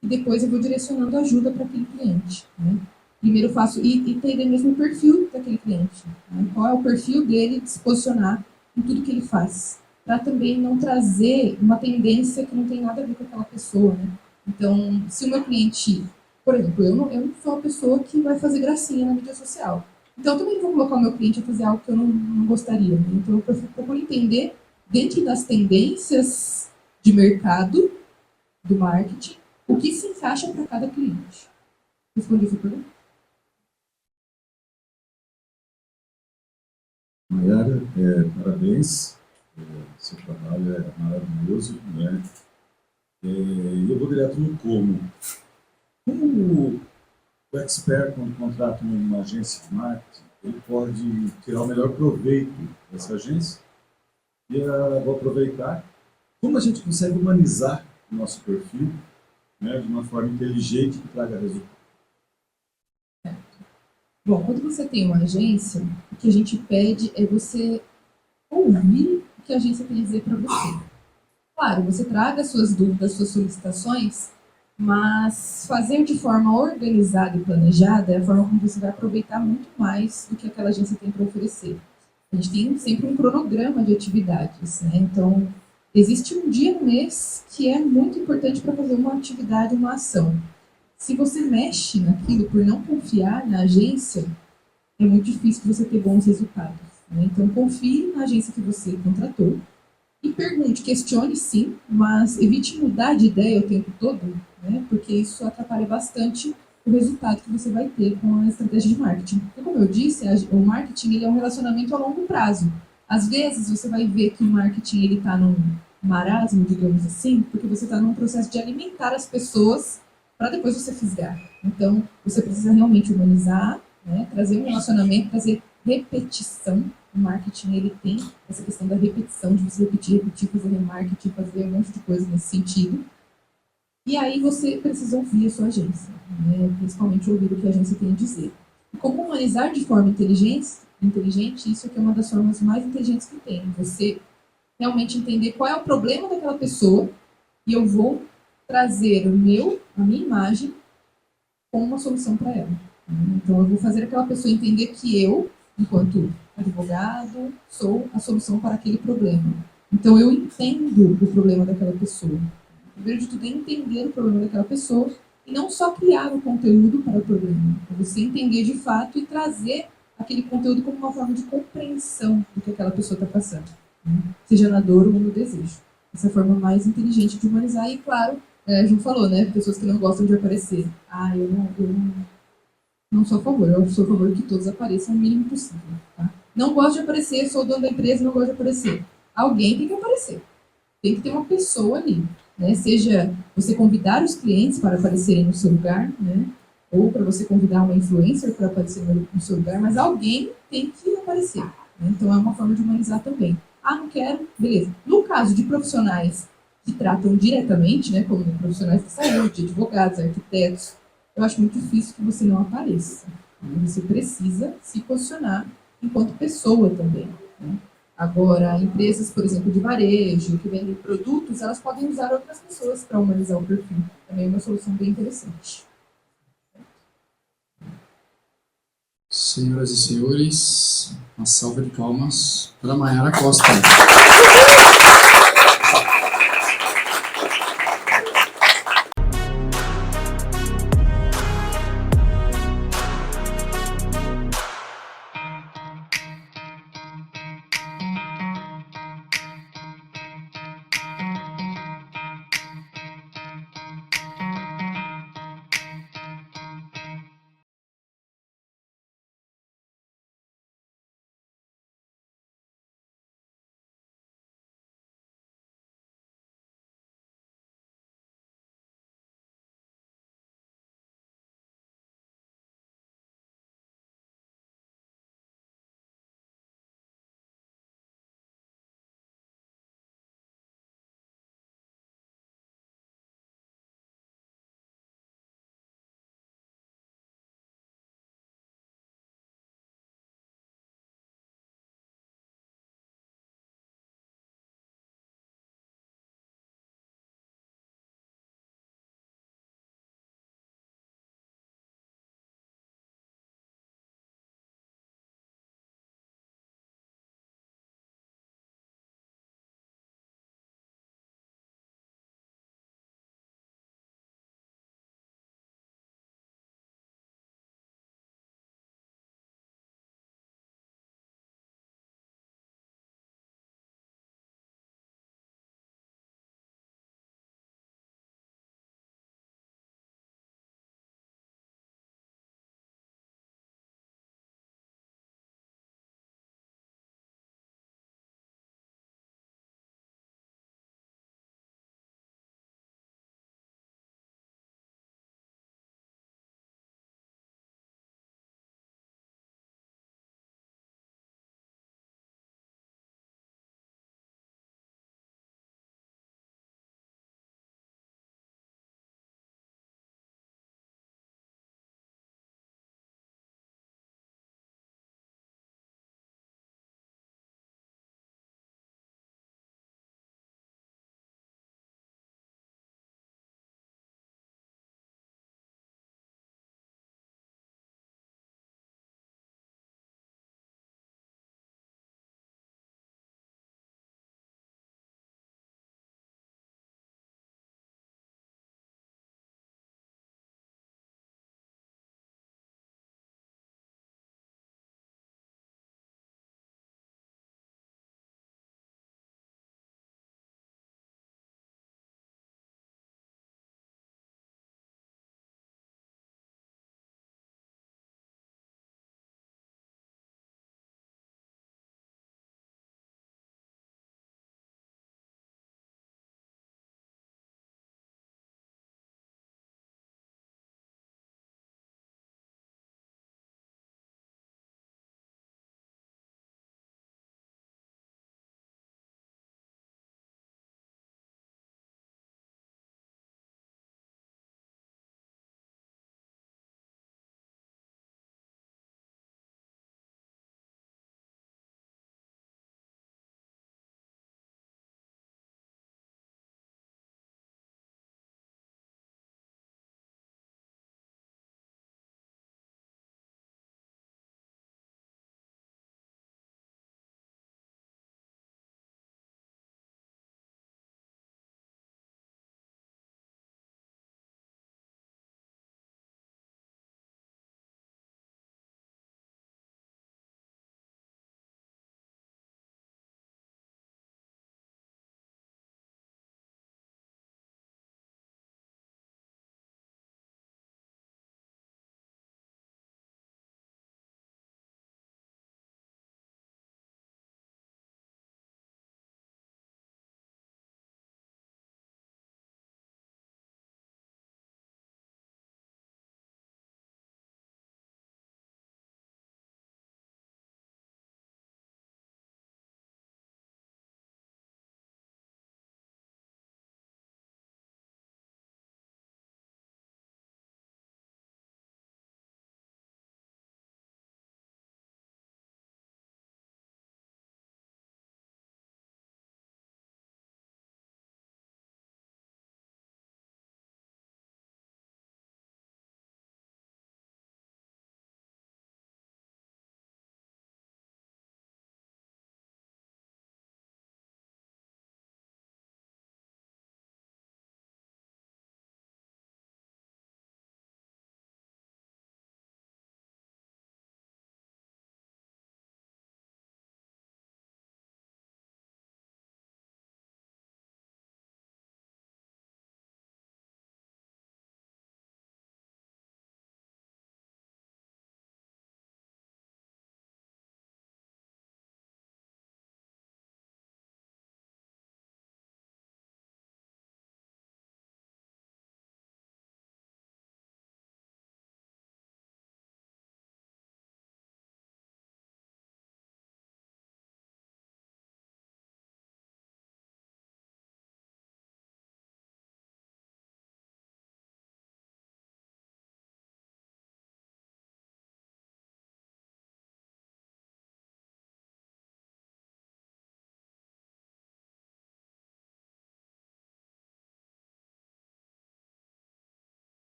e depois eu vou direcionando ajuda para aquele cliente, né? Primeiro eu faço, e entender mesmo o perfil daquele cliente, né? Qual é o perfil dele de se posicionar em tudo que ele faz, para também não trazer uma tendência que não tem nada a ver com aquela pessoa, né? Então, se o meu cliente, por exemplo, eu não sou uma pessoa que vai fazer gracinha na mídia social, então eu também não vou colocar o meu cliente a fazer algo que eu não gostaria, né? Então eu procuro entender, dentro das tendências de mercado, do marketing, o que se encaixa para cada cliente. Respondi a sua pergunta? Mayara, parabéns, seu trabalho é maravilhoso, né? Eu vou direto no como. Como o expert, quando contrata uma agência de marketing, ele pode tirar o melhor proveito dessa agência? E vou aproveitar, como a gente consegue humanizar o nosso perfil, né, de uma forma inteligente que traga resultado? Bom, quando você tem uma agência, o que a gente pede é você ouvir o que a agência tem a dizer para você. Claro, você traga suas dúvidas, suas solicitações, mas fazer de forma organizada e planejada é a forma como você vai aproveitar muito mais do que aquela agência tem para oferecer. A gente tem sempre um cronograma de atividades, né? Então, existe um dia no mês que é muito importante para fazer uma atividade, uma ação. Se você mexe naquilo por não confiar na agência, é muito difícil você ter bons resultados, né? Então, confie na agência que você contratou e pergunte, questione sim, mas evite mudar de ideia o tempo todo, né? Porque isso atrapalha bastante o resultado que você vai ter com a estratégia de marketing. Porque, como eu disse, o marketing ele é um relacionamento a longo prazo. Às vezes, você vai ver que o marketing está num marasmo, digamos assim, porque você está num processo de alimentar as pessoas para depois você fisgar. Então, você precisa realmente humanizar, né, trazer um relacionamento, trazer repetição. O marketing, ele tem essa questão da repetição, de você repetir, fazer remarketing, fazer um monte de coisa nesse sentido. E aí você precisa ouvir a sua agência, né, principalmente ouvir o que a agência tem a dizer. E como humanizar de forma inteligente, isso aqui é uma das formas mais inteligentes que tem. Você realmente entender qual é o problema daquela pessoa e eu vou trazer a minha imagem como uma solução para ela. Então, eu vou fazer aquela pessoa entender que eu, enquanto advogado, sou a solução para aquele problema. Então, eu entendo o problema daquela pessoa. Primeiro de tudo é entender o problema daquela pessoa e não só criar o conteúdo para o problema. É você entender de fato e trazer aquele conteúdo como uma forma de compreensão do que aquela pessoa está passando, né? Seja na dor ou no desejo. Essa é a forma mais inteligente de humanizar e, claro, A Ju falou, né? Pessoas que não gostam de aparecer. Eu não sou a favor. Eu sou a favor que todos apareçam o mínimo possível. Tá? Não gosto de aparecer, sou dono da empresa e não gosto de aparecer. Alguém tem que aparecer. Tem que ter uma pessoa ali. Né? Seja você convidar os clientes para aparecerem no seu lugar, né? Ou para você convidar uma influencer para aparecer no seu lugar, mas alguém tem que aparecer. Né? Então é uma forma de humanizar também. Não quero, beleza. No caso de profissionais que tratam diretamente, né, como profissionais de saúde, advogados, arquitetos, eu acho muito difícil que você não apareça. Você precisa se posicionar enquanto pessoa também. Né? Agora, empresas, por exemplo, de varejo, que vendem produtos, elas podem usar outras pessoas para humanizar o perfil. Também é uma solução bem interessante. Senhoras e senhores, uma salva de palmas para Mayara Costa.